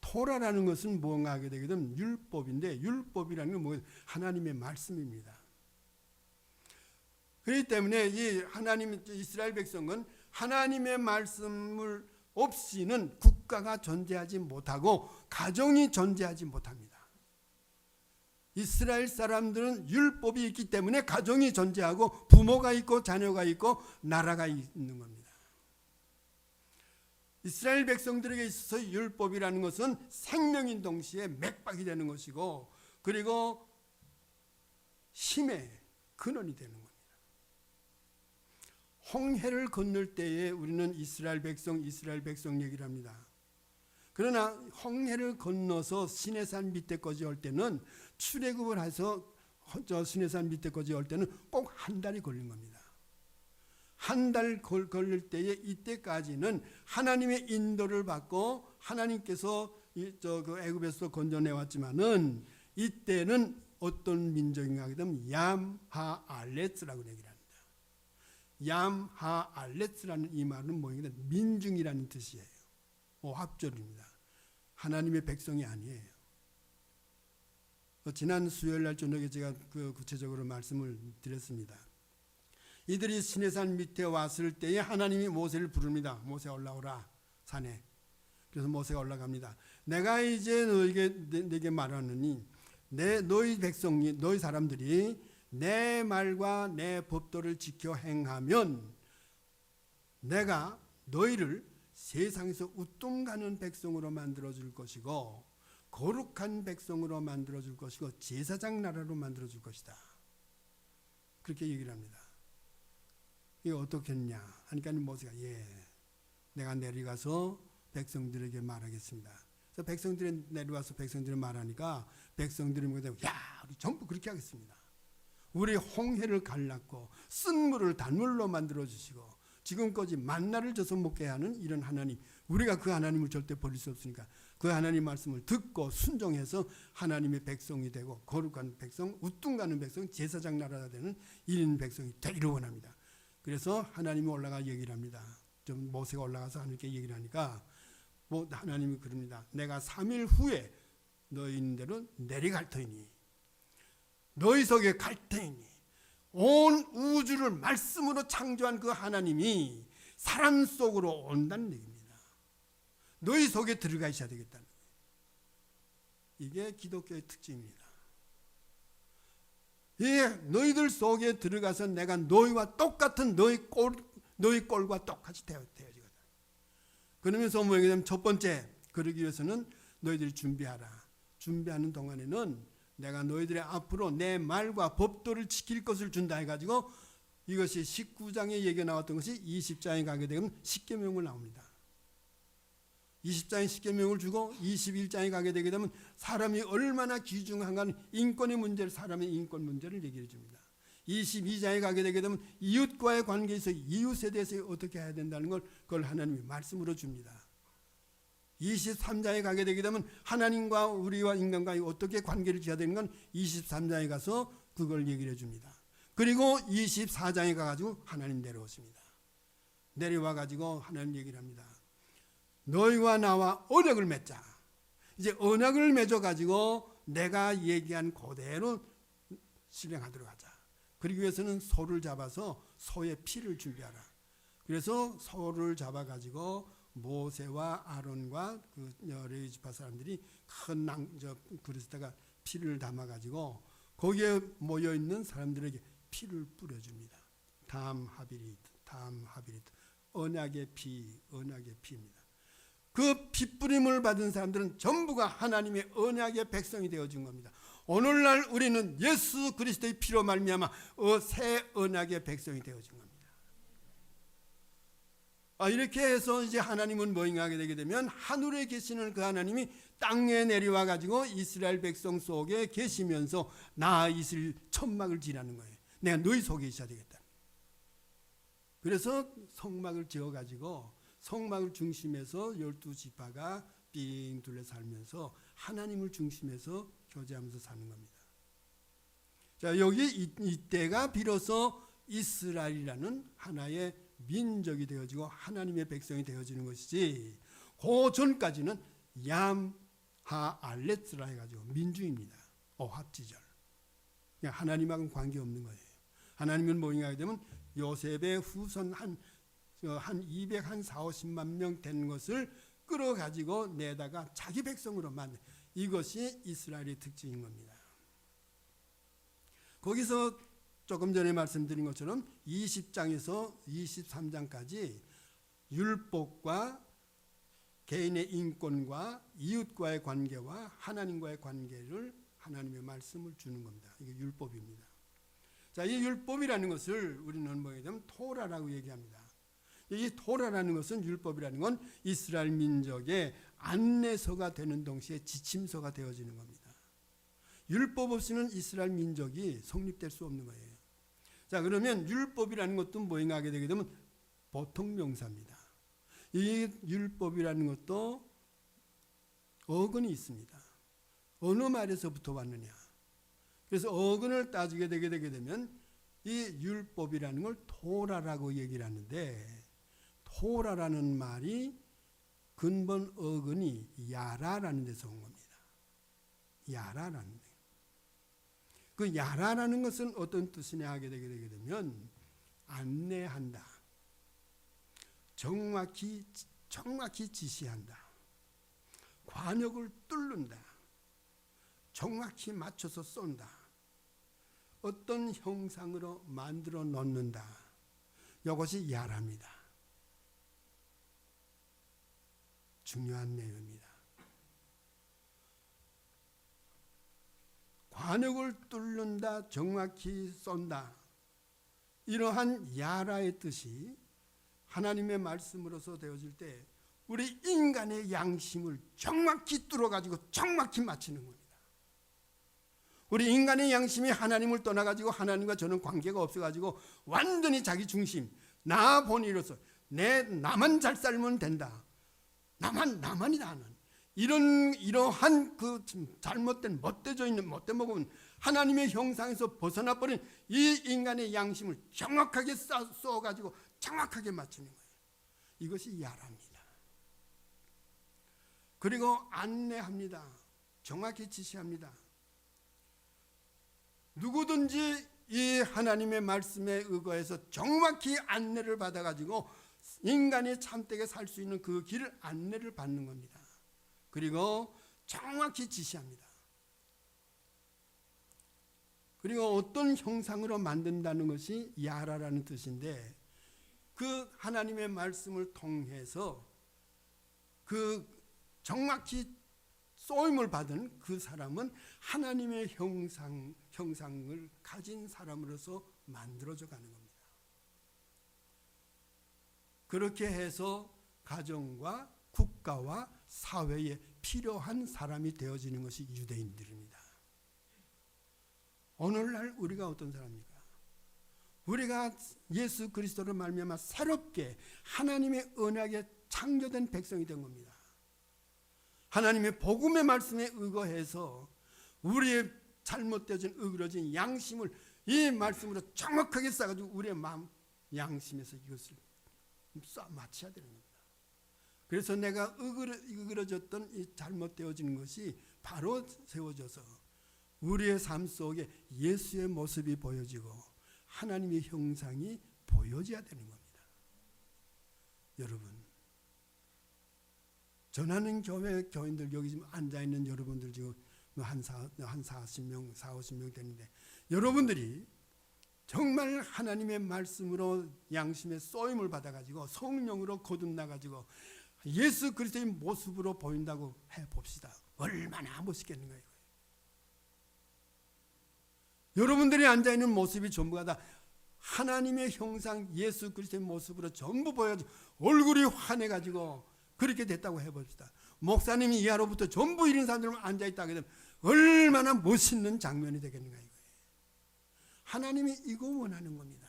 S2: 토라라는 것은 뭔가 하게 되게 되면 율법인데, 율법이라는 건 뭐예요? 하나님의 말씀입니다. 그렇기 때문에 이스라엘 백성은 하나님의 말씀을 없이는 국가가 존재하지 못하고 가정이 존재하지 못합니다. 이스라엘 사람들은 율법이 있기 때문에 가정이 존재하고 부모가 있고 자녀가 있고 나라가 있는 겁니다. 이스라엘 백성들에게 있어서 율법이라는 것은 생명인 동시에 맥박이 되는 것이고, 그리고 힘의 근원이 되는 겁니다. 홍해를 건널 때에 우리는 이스라엘 백성 얘기를 합니다. 그러나 홍해를 건너서 시내산 밑에까지 올 때는, 출애굽을 해서 시내산 밑에까지 올 때는 꼭 한 달이 걸린 겁니다. 한 달 걸릴 때에 이때까지는 하나님의 인도를 받고 하나님께서 그 애굽에서 건져내왔지만은, 이때는 어떤 민족인가 하게 되면 얌하알렛이라고 얘기를 합니다. 얌하알렛이라는 이 말은 뭐냐면 민중이라는 뜻이에요. 합절입니다. 하나님의 백성이 아니에요. 지난 수요일 날 저녁에 제가 구체적으로 말씀을 드렸습니다. 이들이 시내산 밑에 왔을 때에 하나님이 모세를 부릅니다. 모세 올라오라 산에. 그래서 모세가 올라갑니다. 내가 이제 내게 말하느니 너희 백성이, 너희 사람들이 내 말과 내 법도를 지켜 행하면 내가 너희를 세상에서 우뚱가는 백성으로 만들어줄 것이고 거룩한 백성으로 만들어줄 것이고 제사장 나라로 만들어줄 것이다. 그렇게 얘기를 합니다. 이게 어떻겠냐 하니까 모세가 내가 내려가서 백성들에게 말하겠습니다. 그래서 백성들이 내려와서 백성들이 말하니까 백성들이 뭐가 되면 우리 전부 그렇게 하겠습니다. 우리 홍해를 갈랐고 쓴 물을 단물로 만들어 주시고 지금까지 만나를 줘서 먹게 하는 이런 하나님, 우리가 그 하나님을 절대 버릴 수 없으니까 그 하나님 말씀을 듣고 순종해서 하나님의 백성이 되고 거룩한 백성, 우뚱가는 백성, 제사장 나라가 되는 1인 백성이 되기를 원합니다. 그래서 하나님이 올라가 얘기를 합니다. 좀 모세가 올라가서 하나님께 얘기를 하니까 하나님이 그럽니다. 내가 3일 후에 너희 있는 대로 내려갈 터이니 너희 속에 갈 터이니, 온 우주를 말씀으로 창조한 그 하나님이 사람 속으로 온다는 얘기입니다. 너희 속에 들어가셔야 되겠다는 거예요. 이게 기독교의 특징입니다. 너희들 속에 들어가서 내가 너희와 똑같은 너희 꼴과 똑같이 되어지거든. 그러면서 뭐 얘기하면 첫 번째, 그러기 위해서는 너희들이 준비하라. 준비하는 동안에는 내가 너희들의 앞으로 내 말과 법도를 지킬 것을 준다 해가지고, 이것이 19장에 얘기가 나왔던 것이 20장에 가게 되면 십계명을 나옵니다. 20장에 십계명을 주고 21장에 가게 되게 되면 사람이 얼마나 귀중한가는 인권의 문제를, 사람의 인권 문제를 얘기해 줍니다. 22장에 가게 되게 되면 이웃과의 관계에서 이웃에 대해서 어떻게 해야 된다는 걸 그걸 하나님이 말씀으로 줍니다. 23장에 가게 되게 되면 하나님과 우리와 인간과 어떻게 관계를 지어야 되는 건 23장에 가서 그걸 얘기를 해줍니다. 그리고 24장에 가가지고 하나님 내려오십니다. 내려와 가지고 하나님 얘기를 합니다. 너희와 나와 언약을 맺자. 이제 언약을 맺어 가지고 내가 얘기한 그대로 실행하도록 하자. 그러기 위해서는 소를 잡아서 소의 피를 준비하라. 그래서 소를 잡아 가지고 모세와 아론과 그 레위 지파 사람들이 큰 그릇에다가 피를 담아 가지고 거기에 모여 있는 사람들에게 피를 뿌려줍니다. 담 하비리트, 언약의 피입니다. 그 피뿌림을 받은 사람들은 전부가 하나님의 언약의 백성이 되어진 겁니다. 오늘날 우리는 예수 그리스도의 피로 말미암아 새 언약의 백성이 되어진 겁니다. 이렇게 해서 이제 하나님은 뭐인가 하게 되게 되면 하늘에 계시는 그 하나님이 땅에 내려와 가지고 이스라엘 백성 속에 계시면서 나 있을 천막을 지라는 거예요. 내가 너희 속에 있어야 되겠다. 그래서 성막을 지어 가지고 성막을 중심해서 12지파가 삥 둘러 살면서 하나님을 중심해서 교제하면서 사는 겁니다. 자, 여기 이때가 비로소 이스라엘이라는 하나의 민족이 되어지고 하나님의 백성이 되어지는 것이지, 그 전까지는 얌하알렛스라 해가지고 민주입니다. 어합지절. 그냥 하나님하고는 관계없는 거예요. 하나님은 뭐인가 하게 되면 요셉의 후손 한 240-50만 명 된 것을 끌어가지고 내다가 자기 백성으로 만든, 이것이 이스라엘의 특징인 겁니다. 거기서 조금 전에 말씀드린 것처럼 20장에서 23장까지 율법과 개인의 인권과 이웃과의 관계와 하나님과의 관계를, 하나님의 말씀을 주는 겁니다. 이게 율법입니다. 자, 이 율법이라는 것을 우리는 뭐게 되면 토라라고 얘기합니다. 이 토라라는 것은, 율법이라는 건 이스라엘 민족의 안내서가 되는 동시에 지침서가 되어지는 겁니다. 율법 없이는 이스라엘 민족이 성립될 수 없는 거예요. 자, 그러면 율법이라는 것도 뭐인가 하게 되게 되면 보통 명사입니다. 이 율법이라는 것도 어근이 있습니다. 어느 말에서부터 왔느냐. 그래서 어근을 따지게 되게 되면 이 율법이라는 걸 토라라고 얘기를 하는데, 토라라는 말이 근본 어근이 야라라는 데서 온 겁니다. 야라라는 데. 그 야라라는 것은 어떤 뜻이냐 하게 되게 되면 안내한다, 정확히 지시한다, 관역을 뚫는다, 정확히 맞춰서 쏜다, 어떤 형상으로 만들어 놓는다. 이것이 야라입니다. 중요한 내용입니다. 관역을 뚫는다, 정확히 쏜다. 이러한 야라의 뜻이 하나님의 말씀으로서 되어질 때 우리 인간의 양심을 정확히 뚫어가지고 정확히 맞추는 겁니다. 우리 인간의 양심이 하나님을 떠나가지고 하나님과 저는 관계가 없어가지고 완전히 자기 중심, 나 본의로서 나만 잘 살면 된다, 나만이다 하는 이러한 그 잘못된 못되어 있는 못돼 먹으면 하나님의 형상에서 벗어나 버린 이 인간의 양심을 정확하게 쏘가지고 정확하게 맞추는 거예요. 이것이 야라입니다. 그리고 안내합니다. 정확히 지시합니다. 누구든지 이 하나님의 말씀에 의거해서 정확히 안내를 받아가지고 인간이 참되게 살 수 있는 그 길을 안내를 받는 겁니다. 그리고 정확히 지시합니다. 그리고 어떤 형상으로 만든다는 것이 야라라는 뜻인데, 그 하나님의 말씀을 통해서 그 정확히 쏘임을 받은 그 사람은 하나님의 형상을 가진 사람으로서 만들어져 가는 겁니다. 그렇게 해서 가정과 국가와 사회에 필요한 사람이 되어지는 것이 유대인들입니다. 오늘날 우리가 어떤 사람입니까? 우리가 예수 그리스도를 말미암아 새롭게 하나님의 언약에 창조된 백성이 된 겁니다. 하나님의 복음의 말씀에 의거해서 우리의 잘못되어진 으그러진 양심을 이 말씀으로 정확하게 쌓아가지고 우리의 마음 양심에서 이것을 맞춰야 되는 겁니다. 그래서 내가 으그러졌던 이 잘못되어지는 것이 바로 세워져서 우리의 삶 속에 예수의 모습이 보여지고 하나님의 형상이 보여져야 되는 겁니다. 여러분, 전하는 교회 교인들, 여기 지금 앉아있는 여러분들, 지금 한 40명, 50명 되는데 여러분들이 정말 하나님의 말씀으로 양심의 쏘임을 받아가지고 성령으로 거듭나가지고 예수 그리스도의 모습으로 보인다고 해봅시다. 얼마나 멋있겠는가요? 여러분들이 앉아있는 모습이 전부가 다 하나님의 형상 예수 그리스도의 모습으로 전부 보여가지고 얼굴이 환해가지고 그렇게 됐다고 해봅시다. 목사님이 이하로부터 전부 이런 사람들만 앉아있다 하게 되면 얼마나 멋있는 장면이 되겠는가 이거예요. 하나님이 이거 원하는 겁니다.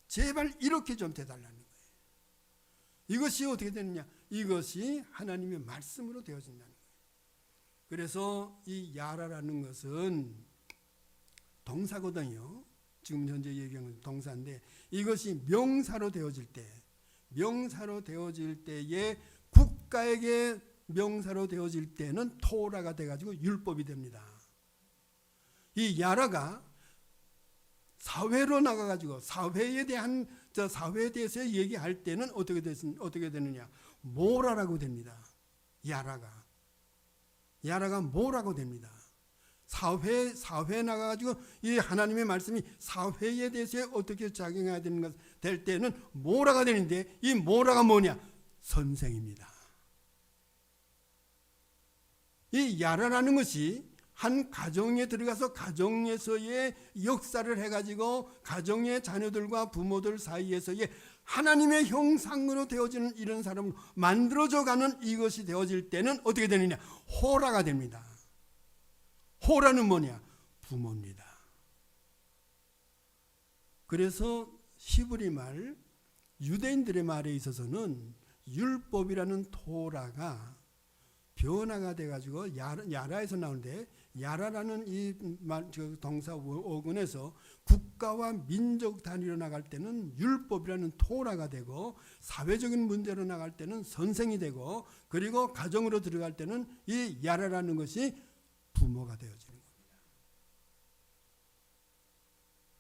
S2: 제발 이렇게 좀 돼달라는 거예요. 이것이 어떻게 되느냐? 이것이 하나님의 말씀으로 되어진다는 거예요. 그래서 이 야라라는 것은 동사거든요. 지금 현재 얘기하는 동사인데 이것이 명사로 되어질 때에 국가에게 명사로 되어질 때는 토라가 돼가지고 율법이 됩니다. 이 야라가 사회로 나가가지고 사회에 대해서 얘기할 때는 어떻게 되느냐? 모라라고 됩니다. 야라가 뭐라고 됩니다. 사회에 나가가지고 이 하나님의 말씀이 사회에 대해서 어떻게 작용해야 되는 것 될 때는 모라가 되는데 이 모라가 뭐냐? 선생입니다. 이 야라라는 것이 한 가정에 들어가서 가정에서의 역사를 해가지고 가정의 자녀들과 부모들 사이에서의 하나님의 형상으로 되어지는 이런 사람을 만들어져가는 이것이 되어질 때는 어떻게 되느냐? 호라가 됩니다. 호라는 뭐냐? 부모입니다. 그래서 히브리 말, 유대인들의 말에 있어서는 율법이라는 토라가 변화가 돼가지고 야라에서 나오는데 야라라는 이 동사 어근에서 국가와 민족 단위로 나갈 때는 율법이라는 토라가 되고 사회적인 문제로 나갈 때는 선생이 되고 그리고 가정으로 들어갈 때는 이 야라라는 것이 부모가 되어지는 겁니다.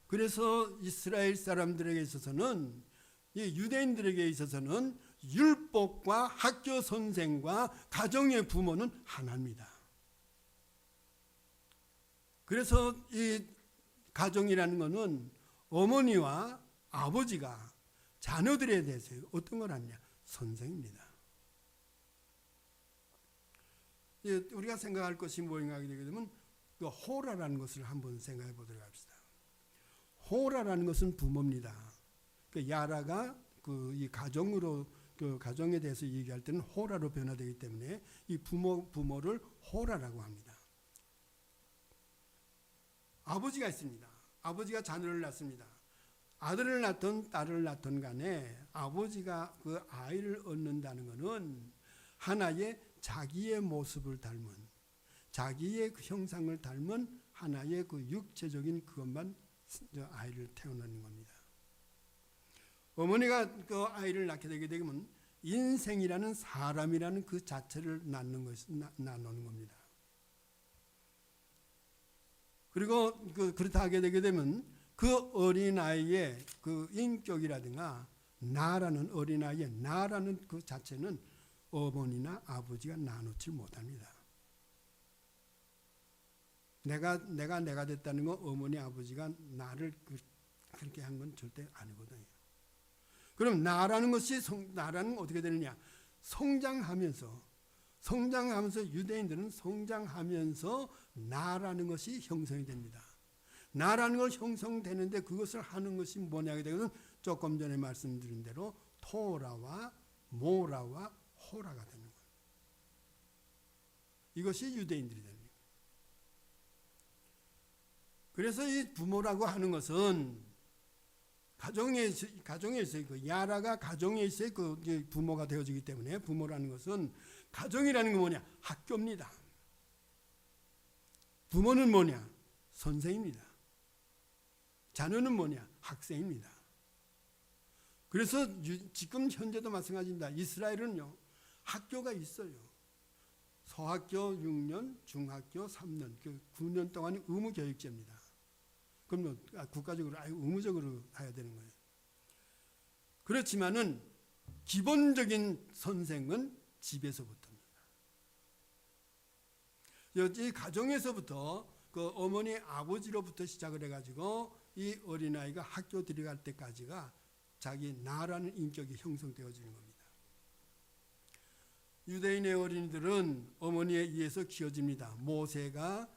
S2: 그래서 이스라엘 사람들에게 있어서는 이 유대인들에게 있어서는 율법과 학교 선생과 가정의 부모는 하나입니다. 그래서 이 가정이라는 것은 어머니와 아버지가 자녀들에 대해서 어떤 걸 하느냐? 선생입니다. 우리가 생각할 것이 뭐인가 하게 되게 되면 그 호라라는 것을 한번 생각해 보도록 합시다. 호라라는 것은 부모입니다. 그 야라가 이 가정으로 그 가정에 대해서 얘기할 때는 호라로 변화되기 때문에 이 부모를 호라라고 합니다. 아버지가 있습니다. 아버지가 자녀를 낳습니다. 아들을 낳든 딸을 낳든 간에 아버지가 그 아이를 얻는다는 것은 하나의 자기의 모습을 닮은 자기의 그 형상을 닮은 하나의 그 육체적인 그것만 아이를 태어나는 겁니다. 어머니가 그 아이를 낳게 되게 되면 인생이라는 사람이라는 그 자체를 나누는 겁니다. 그리고 그렇다 하게 되게 되면 그 어린아이의 그 인격이라든가 나라는 어린아이의 나라는 그 자체는 어머니나 아버지가 나누지 못합니다. 내가 됐다는 거 어머니 아버지가 나를 그렇게 한 건 절대 아니거든요. 그럼 나라는 것이 나라는 어떻게 되느냐? 성장하면서 유대인들은 성장하면서 나라는 것이 형성이 됩니다. 나라는 걸 형성되는데 그것을 하는 것이 뭐냐게 되면 조금 전에 말씀드린 대로 토라와 모라와 호라가 되는 거예요. 이것이 유대인들이 되는 거예요. 그래서 이 부모라고 하는 것은 가정에 있어요. 그 야라가 가정에 있어요. 그 부모가 되어지기 때문에 부모라는 것은 가정이라는 게 뭐냐? 학교입니다. 부모는 뭐냐? 선생입니다. 자녀는 뭐냐? 학생입니다. 그래서 지금 현재도 마찬가지입니다. 이스라엘은요 학교가 있어요. 소학교 6년, 중학교 3년, 그 9년 동안이 의무교육제입니다. 그러면 국가적으로 의무적으로 해야 되는 거예요. 그렇지만은 기본적인 선생은 집에서부터입니다. 이 가정에서부터 그 어머니 아버지로부터 시작을 해가지고 이 어린아이가 학교 들어갈 때까지가 자기 나라는 인격이 형성되어지는 겁니다. 유대인의 어린이들은 어머니에 의해서 키워집니다. 모세가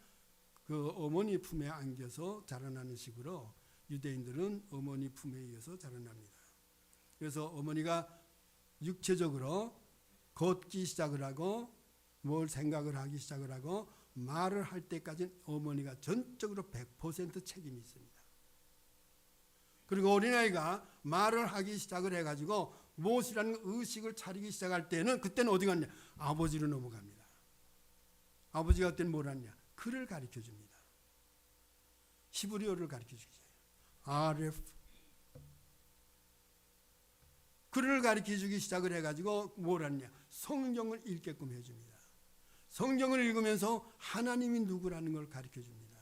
S2: 그 어머니 품에 안겨서 자라나는 식으로 유대인들은 어머니 품에 의해서 자라납니다. 그래서 어머니가 육체적으로 걷기 시작을 하고 뭘 생각을 하기 시작을 하고 말을 할 때까지는 어머니가 전적으로 100% 책임이 있습니다. 그리고 어린아이가 말을 하기 시작을 해가지고 무엇이라는 의식을 차리기 시작할 때는 그때는 어디 갔냐? 아버지로 넘어갑니다. 아버지가 그때는 뭘 하냐? 글을 가르쳐 줍니다. 히브리어를 가르쳐 주기 시작해요. 아레프. 글을 가르쳐 주기 시작을 해가지고 뭘 하냐? 성경을 읽게끔 해줍니다. 성경을 읽으면서 하나님이 누구라는 걸 가르쳐 줍니다.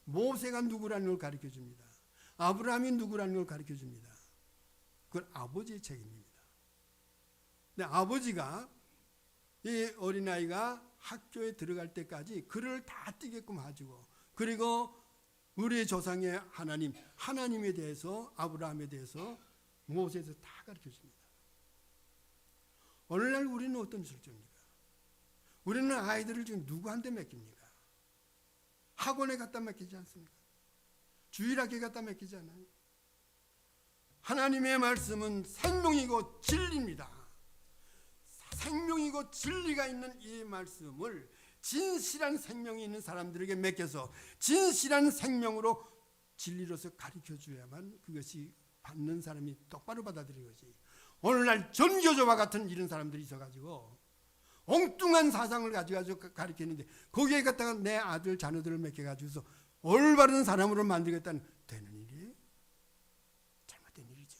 S2: 모세가 누구라는 걸 가르쳐 줍니다. 아브라함이 누구라는 걸 가르쳐 줍니다. 그건 아버지의 책임입니다. 근데 아버지가 이 어린아이가 학교에 들어갈 때까지 글을 다 띄게끔 해주고 그리고 우리의 조상의 하나님, 하나님에 대해서 아브라함에 대해서 모세에서 다 가르쳐 줍니다. 오늘날 우리는 어떤 짓을 줍니까? 우리는 아이들을 지금 누구한테 맡깁니까? 학원에 갖다 맡기지 않습니까? 주일학교에 갖다 맡기지 않아요? 하나님의 말씀은 생명이고 진리입니다. 생명이고 진리가 있는 이 말씀을 진실한 생명이 있는 사람들에게 맡겨서 진실한 생명으로 진리로서 가르쳐 줘야만 그것이 받는 사람이 똑바로 받아들이는 것이. 오늘날 전교조와 같은 이런 사람들이 있어가지고 엉뚱한 사상을 가지고 가르치는데 거기에 갖다가 내 아들 자녀들을 맡겨가지고서 올바른 사람으로 만들겠다는 되는 일이에요? 잘못된 일이죠.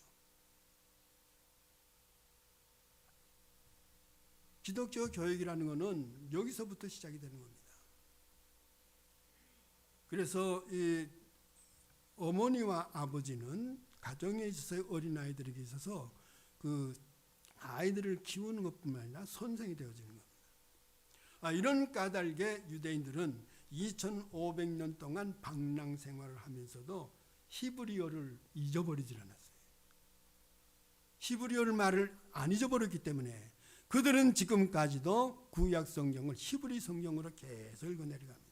S2: 기독교 교육이라는 것은 여기서부터 시작이 되는 겁니다. 그래서 이 어머니와 아버지는 가정에 있어서 어린아이들에게 있어서 그 아이들을 키우는 것뿐만 아니라 선생이 되어지는 겁니다. 이런 까닭에 유대인들은 2500년 동안 방랑 생활을 하면서도 히브리어를 잊어버리질 않았어요. 히브리어를 말을 안 잊어버렸기 때문에 그들은 지금까지도 구약 성경을 히브리 성경으로 계속 읽어내려갑니다.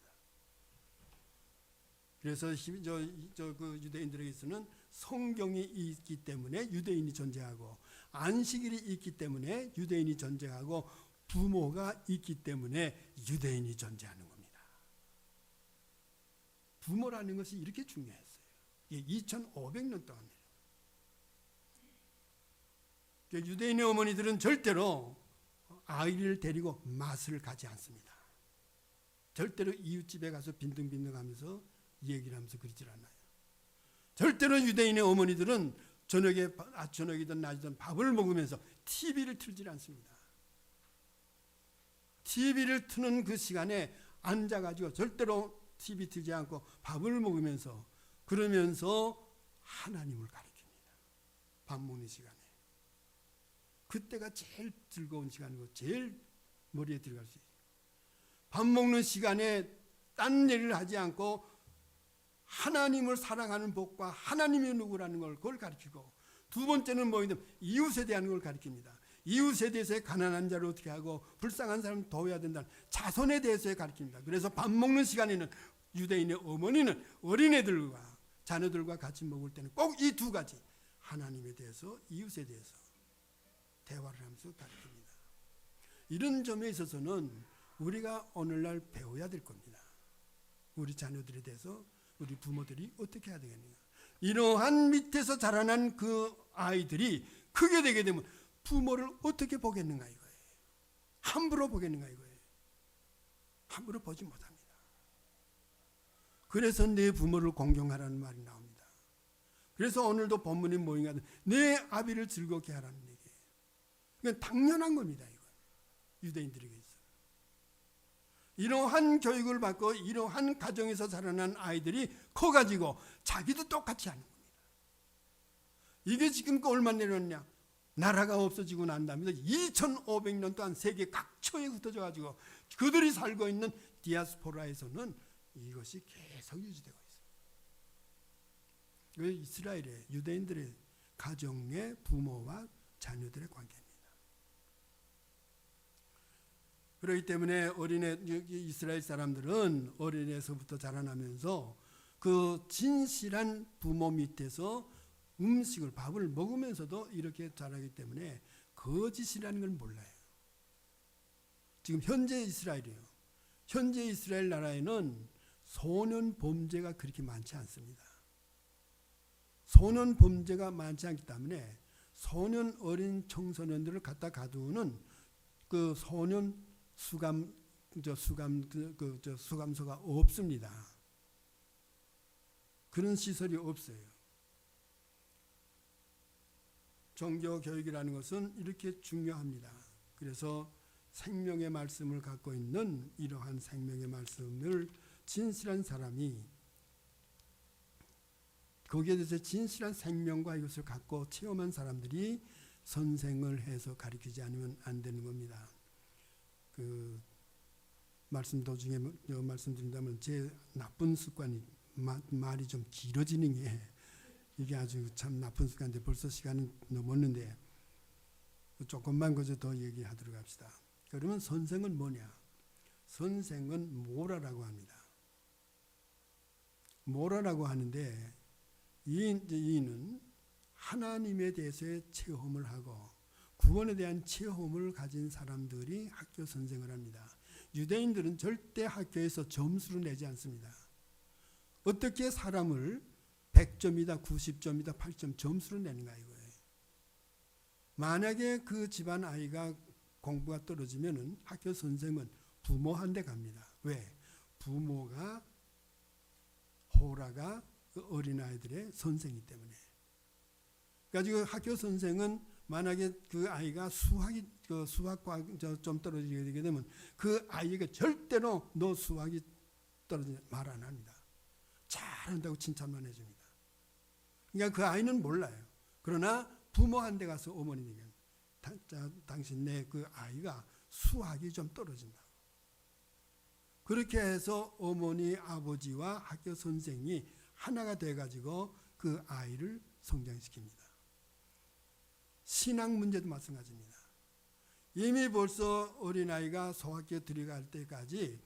S2: 그래서 그 유대인들에게서는 성경이 있기 때문에 유대인이 존재하고 안식일이 있기 때문에 유대인이 존재하고 부모가 있기 때문에 유대인이 존재하는 겁니다. 부모라는 것이 이렇게 중요했어요. 이게 2500년 동안이에요. 유대인의 어머니들은 절대로 아이를 데리고 맛을 가지 않습니다. 절대로 이웃집에 가서 빈둥빈둥하면서 얘기를 하면서 그러질 않아요. 절대로 유대인의 어머니들은 저녁이든 낮이든 밥을 먹으면서 TV를 틀질 않습니다. TV를 트는 그 시간에 앉아가지고 절대로 TV 틀지 않고 밥을 먹으면서 그러면서 하나님을 가리킵니다. 밥 먹는 시간에. 그때가 제일 즐거운 시간이고 제일 머리에 들어갈 수 있어요. 밥 먹는 시간에 딴 일을 하지 않고 하나님을 사랑하는 복과 하나님이 누구라는 걸 그걸 가르치고 두 번째는 뭐냐면 이웃에 대한 걸 가르칩니다. 이웃에 대해서 가난한 자를 어떻게 하고 불쌍한 사람을 도와야 된다는 자손에 대해서 가르칩니다. 그래서 밥 먹는 시간에는 유대인의 어머니는 어린애들과 자녀들과 같이 먹을 때는 꼭 이 두 가지 하나님에 대해서 이웃에 대해서 대화를 하면서 가르칩니다. 이런 점에 있어서는 우리가 오늘날 배워야 될 겁니다. 우리 자녀들에 대해서 우리 부모들이 어떻게 해야 되겠는가. 이러한 밑에서 자라난 그 아이들이 크게 되게 되면 부모를 어떻게 보겠는가 이거예요. 함부로 보겠는가 이거예요. 함부로 보지 못합니다. 그래서 내 부모를 공경하라는 말이 나옵니다. 그래서 오늘도 본문이 뭐인가 내 아비를 즐겁게 하라는 얘기예요. 그건 당연한 겁니다. 이건 유대인들에게 있어. 이러한 교육을 받고 이러한 가정에서 자라난 아이들이 커가지고 자기도 똑같이 하는 겁니다. 이게 지금 얼마나 내렸냐. 나라가 없어지고 난 다음에 2500년 동안 세계 각처에 흩어져 가지고 그들이 살고 있는 디아스포라에서는 이것이 계속 유지되고 있어요. 그 이스라엘의 유대인들의 가정의 부모와 자녀들의 관계입니다. 그렇기 때문에 이스라엘 사람들은 어린애에서부터 자라나면서 그 진실한 부모 밑에서 밥을 먹으면서도 이렇게 자라기 때문에 거짓이라는 걸 몰라요. 지금 현재 이스라엘이에요. 현재 이스라엘 나라에는 소년 범죄가 그렇게 많지 않습니다. 소년 범죄가 많지 않기 때문에 소년 어린 청소년들을 갖다 가두는 그 소년 수감소가 없습니다. 그런 시설이 없어요. 종교 교육이라는 것은 이렇게 중요합니다. 그래서 생명의 말씀을 갖고 있는 이러한 생명의 말씀을 진실한 사람이 거기에 대해서 진실한 생명과 이것을 갖고 체험한 사람들이 선생을 해서 가르치지 않으면 안 되는 겁니다. 그 말씀 도중에 말씀드린다면 제 나쁜 습관이 말이 좀 길어지는 게 이게 아주 참 나쁜 습관인데 벌써 시간이 넘었는데 조금만 그저 더 얘기하도록 합시다. 그러면 선생은 뭐냐? 선생은 모라라고 합니다. 모라라고 하는데 이는 하나님에 대해서의 체험을 하고 구원에 대한 체험을 가진 사람들이 학교 선생을 합니다. 유대인들은 절대 학교에서 점수를 내지 않습니다. 어떻게 사람을 100점이다, 90점이다, 8점 점수를 내는가 이거예요. 만약에 그 집안 아이가 공부가 떨어지면은 학교 선생은 부모한테 갑니다. 왜? 부모가 호라가 그 어린아이들의 선생이기 때문에. 그러니까 학교 선생은 만약에 그 아이가 수학과 좀 떨어지게 되게 되면 그 아이에게 절대로 너 수학이 떨어지냐 말 안 합니다. 잘한다고 칭찬만 해줍니다. 그러니까 그 아이는 몰라요. 그러나 부모한테 가서 어머니에게 당신 내 그 아이가 수학이 좀 떨어진다. 그렇게 해서 어머니, 아버지와 학교 선생이 하나가 돼가지고 그 아이를 성장시킵니다. 신앙 문제도 마찬가지입니다. 이미 벌써 어린아이가 소학교 들어갈 때까지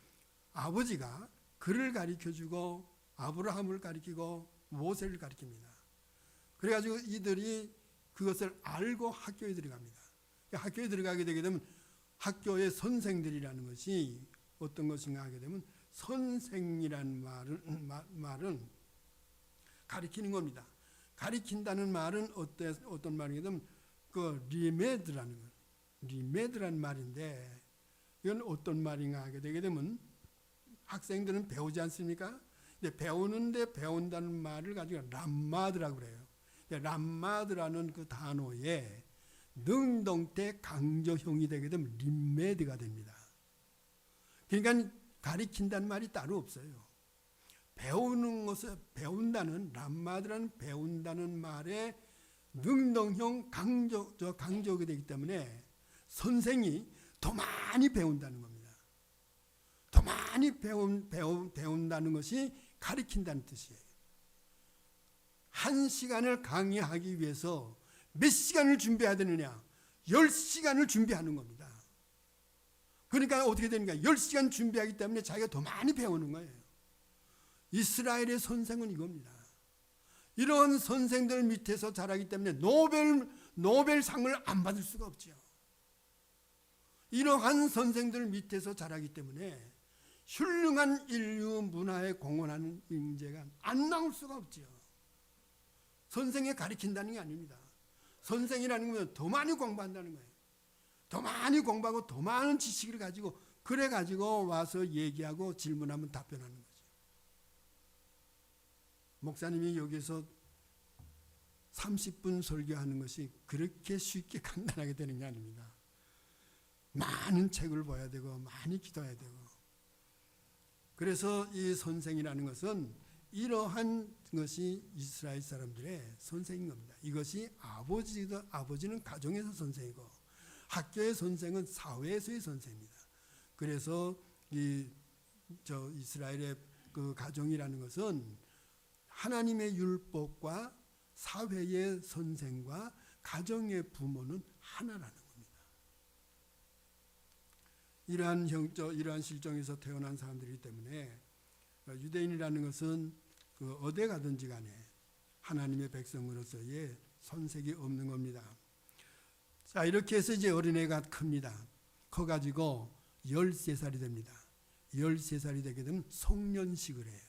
S2: 아버지가 글을 가르쳐주고 아브라함을 가르치고 모세를 가르칩니다. 그래가지고 이들이 그것을 알고 학교에 들어갑니다. 학교에 들어가게 되게 되면 학교의 선생들이라는 것이 어떤 것인가 하게 되면 선생이라는 말은 가르치는 겁니다. 가르친다는 말은 어떤 말이냐면 그 리메드라는 거, 리메드라는 말인데 이건 어떤 말인가 하게 되게 되면 학생들은 배우지 않습니까? 근데 배우는데 배운다는 말을 가지고 람마드라고 그래요. 람마드라는 그 단어에 능동태 강조형이 되게 되면 림메드가 됩니다. 그러니까 가르친다는 말이 따로 없어요. 배우는 것을 배운다는 람마드라는 배운다는 말에 능동형 강조가 되기 때문에 선생이 더 많이 배운다는 겁니다. 더 많이 배운다는 것이 가르친다는 뜻이에요. 한 시간을 강의하기 위해서 몇 시간을 준비해야 되느냐? 10시간을 준비하는 겁니다. 그러니까 어떻게 되는가? 10시간 준비하기 때문에 자기가 더 많이 배우는 거예요. 이스라엘의 선생은 이겁니다. 이런 선생들 밑에서 자라기 때문에 노벨상을 안 받을 수가 없죠. 이러한 선생들 밑에서 자라기 때문에 훌륭한 인류 문화에 공헌하는 인재가 안 나올 수가 없죠. 선생이 가르친다는 게 아닙니다. 선생이라는 건 더 많이 공부한다는 거예요. 더 많이 공부하고 더 많은 지식을 가지고 그래가지고 와서 얘기하고 질문하면 답변하는 거죠. 목사님이 여기서 30분 설교하는 것이 그렇게 쉽게 간단하게 되는 게 아닙니다. 많은 책을 봐야 되고 많이 기도해야 되고. 그래서 이 선생이라는 것은 이러한 것이 이스라엘 사람들의 선생인 겁니다. 이것이 아버지는 가정에서 선생이고 학교의 선생은 사회에서의 선생입니다. 그래서 이 저 이스라엘의 그 가정이라는 것은 하나님의 율법과 사회의 선생과 가정의 부모는 하나라는 겁니다. 이러한 실정에서 태어난 사람들이기 때문에 유대인이라는 것은 그 어디 가든지 간에 하나님의 백성으로서의 손색이 없는 겁니다. 자, 이렇게 해서 이제 어린애가 큽니다. 커가지고 13살이 됩니다. 13살이 되게 되면 성년식을 해요.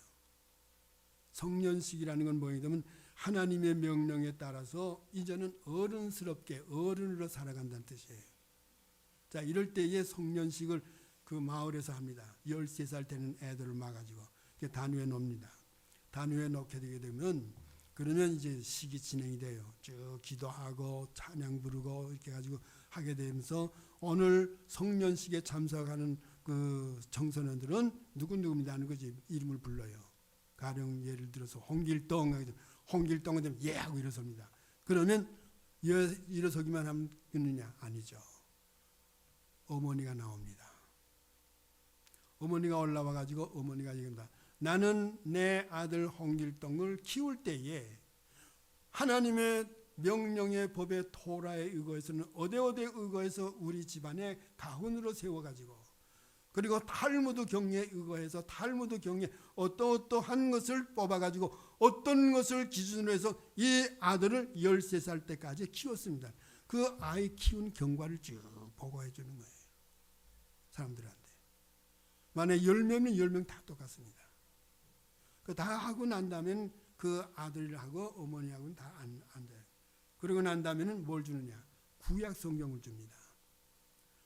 S2: 성년식이라는 건 뭐냐면 하나님의 명령에 따라서 이제는 어른스럽게 어른으로 살아간다는 뜻이에요. 자, 이럴 때에 성년식을 그 마을에서 합니다. 13살 되는 애들을 막아가지고 단위에 놓습니다. 단위에 놓게 되게 되면 그러면 이제 식이 진행이 돼요. 쭉 기도하고 찬양 부르고 이렇게 가지고 하게 되면서 오늘 성년식에 참석하는 그 청소년들은 누구입니다 하는 거지 이름을 불러요. 가령 예를 들어서 홍길동은 되면 예 하고 일어섭니다. 그러면 일어서기만 하면 되느냐? 아니죠. 어머니가 나옵니다. 어머니가 올라와 가지고 어머니가 얘기합니다. 나는 내 아들 홍길동을 키울 때에 하나님의 명령의 법의 토라에 의거해서는 어디에 의거해서 우리 집안에 가훈으로 세워가지고 그리고 탈무드 경례에 의거해서 탈무드 경례 어떠한 것을 뽑아가지고 어떤 것을 기준으로 해서 이 아들을 13살 때까지 키웠습니다. 그 아이 키운 경과를 쭉 보고해 주는 거예요. 사람들한테. 만약에 10명이면 10명 다 똑같습니다. 그 다 하고 난 다음엔 그 아들하고 어머니하고는 다 안 돼요. 그러고 난 다음에는 뭘 주느냐? 구약 성경을 줍니다.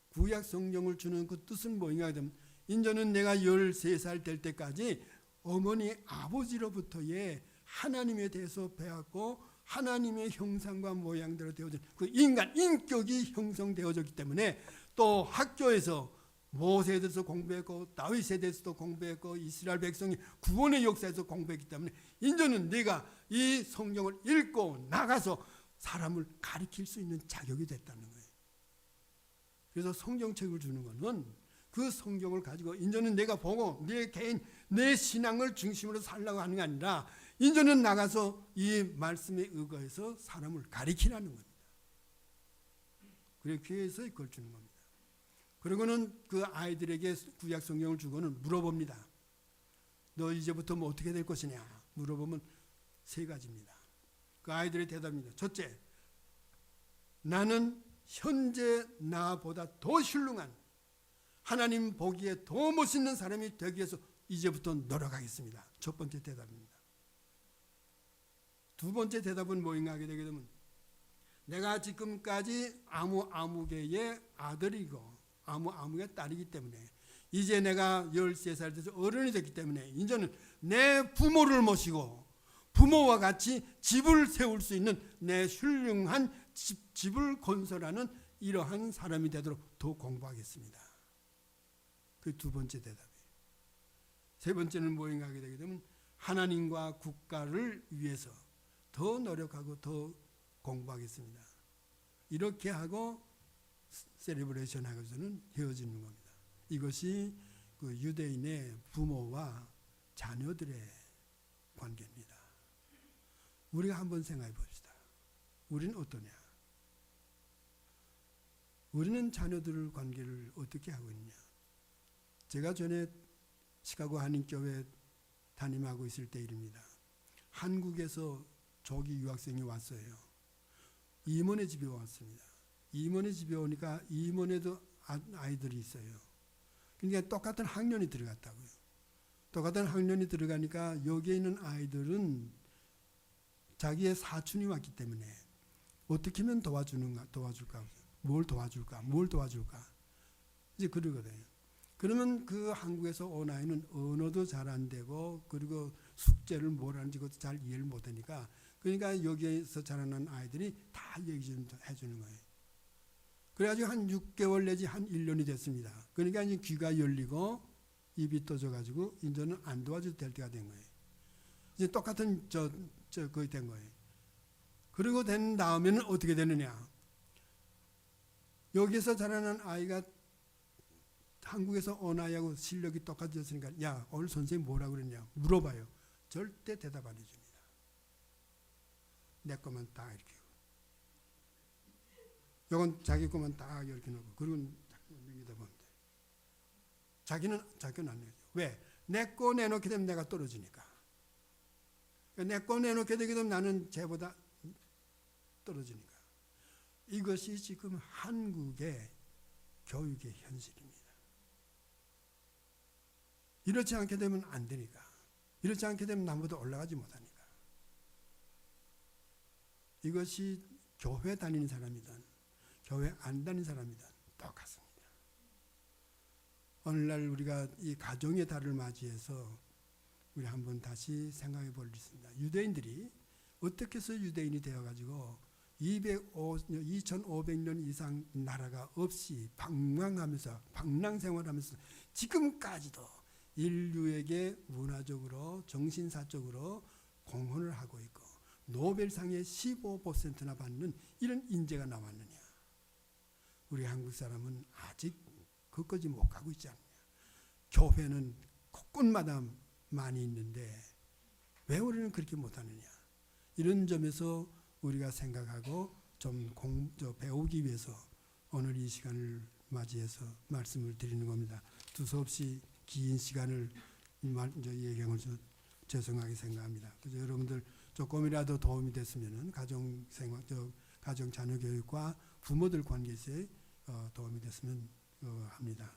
S2: 구약 성경을 주는 그 뜻은 뭐냐 하면 이제는 내가 13살 될 때까지 어머니 아버지로부터의 하나님에 대해서 배웠고 하나님의 형상과 모양대로 되어진 그 인간 인격이 형성되어졌기 때문에 또 학교에서 모세에 대해서 공부했고 다윗에 대해서도 공부했고 이스라엘 백성이 구원의 역사에서 공부했기 때문에 이제는 내가 이 성경을 읽고 나가서 사람을 가리킬 수 있는 자격이 됐다는 거예요. 그래서 성경책을 주는 것은 그 성경을 가지고 이제는 내가 보고 내 개인 내 신앙을 중심으로 살려고 하는 게 아니라 이제는 나가서 이 말씀에 의거해서 사람을 가리키라는 겁니다. 그렇게 해서 그걸 주는 겁니다. 그리고는 그 아이들에게 구약 성경을 주고는 물어봅니다. 너 이제부터 뭐 어떻게 될 것이냐 물어보면 3가지입니다. 그 아이들의 대답입니다. 첫째, 나는 현재 나보다 더 훌륭한 하나님 보기에 더 멋있는 사람이 되기 위해서 이제부터 노력하겠습니다. 첫 번째 대답입니다. 두 번째 대답은 뭐인가 하게 되게 되면 내가 지금까지 아무개의 아들이고 아무개의 딸이기 때문에 이제 내가 13살 돼서 어른이 됐기 때문에 이제는 내 부모를 모시고 부모와 같이 집을 세울 수 있는 내 훌륭한 집을 건설하는 이러한 사람이 되도록 더 공부하겠습니다. 그 두 번째 대답이에요. 세 번째는 뭐인가 하게 되게 되면 하나님과 국가를 위해서 더 노력하고 더 공부하겠습니다. 이렇게 하고 세레브레이션 하고서는 헤어지는 겁니다. 이것이 그 유대인의 부모와 자녀들의 관계입니다. 우리가 한번 생각해 봅시다. 우리는 어떠냐? 우리는 자녀들 관계를 어떻게 하고 있냐? 제가 전에 시카고 한인교회 담임하고 있을 때 일입니다. 한국에서 조기 유학생이 왔어요. 임원의 집에 왔습니다. 임원의 집에 오니까 임원에도 아이들이 있어요. 그러니까 똑같은 학년이 들어갔다고요. 똑같은 학년이 들어가니까 여기에 있는 아이들은 자기의 사촌이 왔기 때문에 어떻게 하면 도와줄까? 뭘 도와줄까? 이제 그러거든요. 그러면 그 한국에서 온 아이는 언어도 잘 안 되고 그리고 숙제를 뭘 하는지 그것도 잘 이해를 못 하니까 그러니까 여기에서 자라난 아이들이 다 얘기 좀 해주는 거예요. 그래가지고 한 6개월 내지 한 1년이 됐습니다. 그러니까 이제 귀가 열리고 입이 떠져가지고 이제는 안 도와줘도 될 때가 된 거예요. 이제 똑같은 그게 된 거예요. 그리고 된 다음에는 어떻게 되느냐? 여기서 자라난 아이가 한국에서 언어하고 실력이 똑같아졌으니까 야 오늘 선생님 뭐라고 그랬냐 물어봐요. 절대 대답 안 해줍니다. 내 것만 딱 이렇게 이건 자기 것만 딱 이렇게 놓고 그리고 넘기다 보면 돼. 자기는 안 내죠. 왜? 내 거 내놓게 되면 내가 떨어지니까. 내 거 내놓게 되게 되면 나는 쟤보다 떨어지니까. 이것이 지금 한국의 교육의 현실입니다. 이렇지 않게 되면 안 되니까. 이렇지 않게 되면 나보다 올라가지 못하니까. 이것이 교회 다니는 사람이든 교회 안 다니는 사람이든 똑같습니다. 오늘날 우리가 이 가정의 달을 맞이해서 우리 한번 다시 생각해 볼 수 있습니다. 유대인들이 어떻게 해서 유대인이 되어가지고 2500년 이상 나라가 없이 방랑 생활하면서 지금까지도 인류에게 문화적으로 정신사적으로 공헌을 하고 있고 노벨상의 15%나 받는 이런 인재가 나왔느냐. 우리 한국 사람은 아직 그것까지 못 가고 있지 않느냐. 교회는 곳곳마다 많이 있는데 왜 우리는 그렇게 못하느냐. 이런 점에서 우리가 생각하고 좀 배우기 위해서 오늘 이 시간을 맞이해서 말씀을 드리는 겁니다. 두서없이 긴 시간을 얘기한 걸 죄송하게 생각합니다. 그래서 여러분들 조금이라도 도움이 됐으면 가정생활, 가정 자녀 교육과 부모들 관계에 도움이 됐으면 합니다.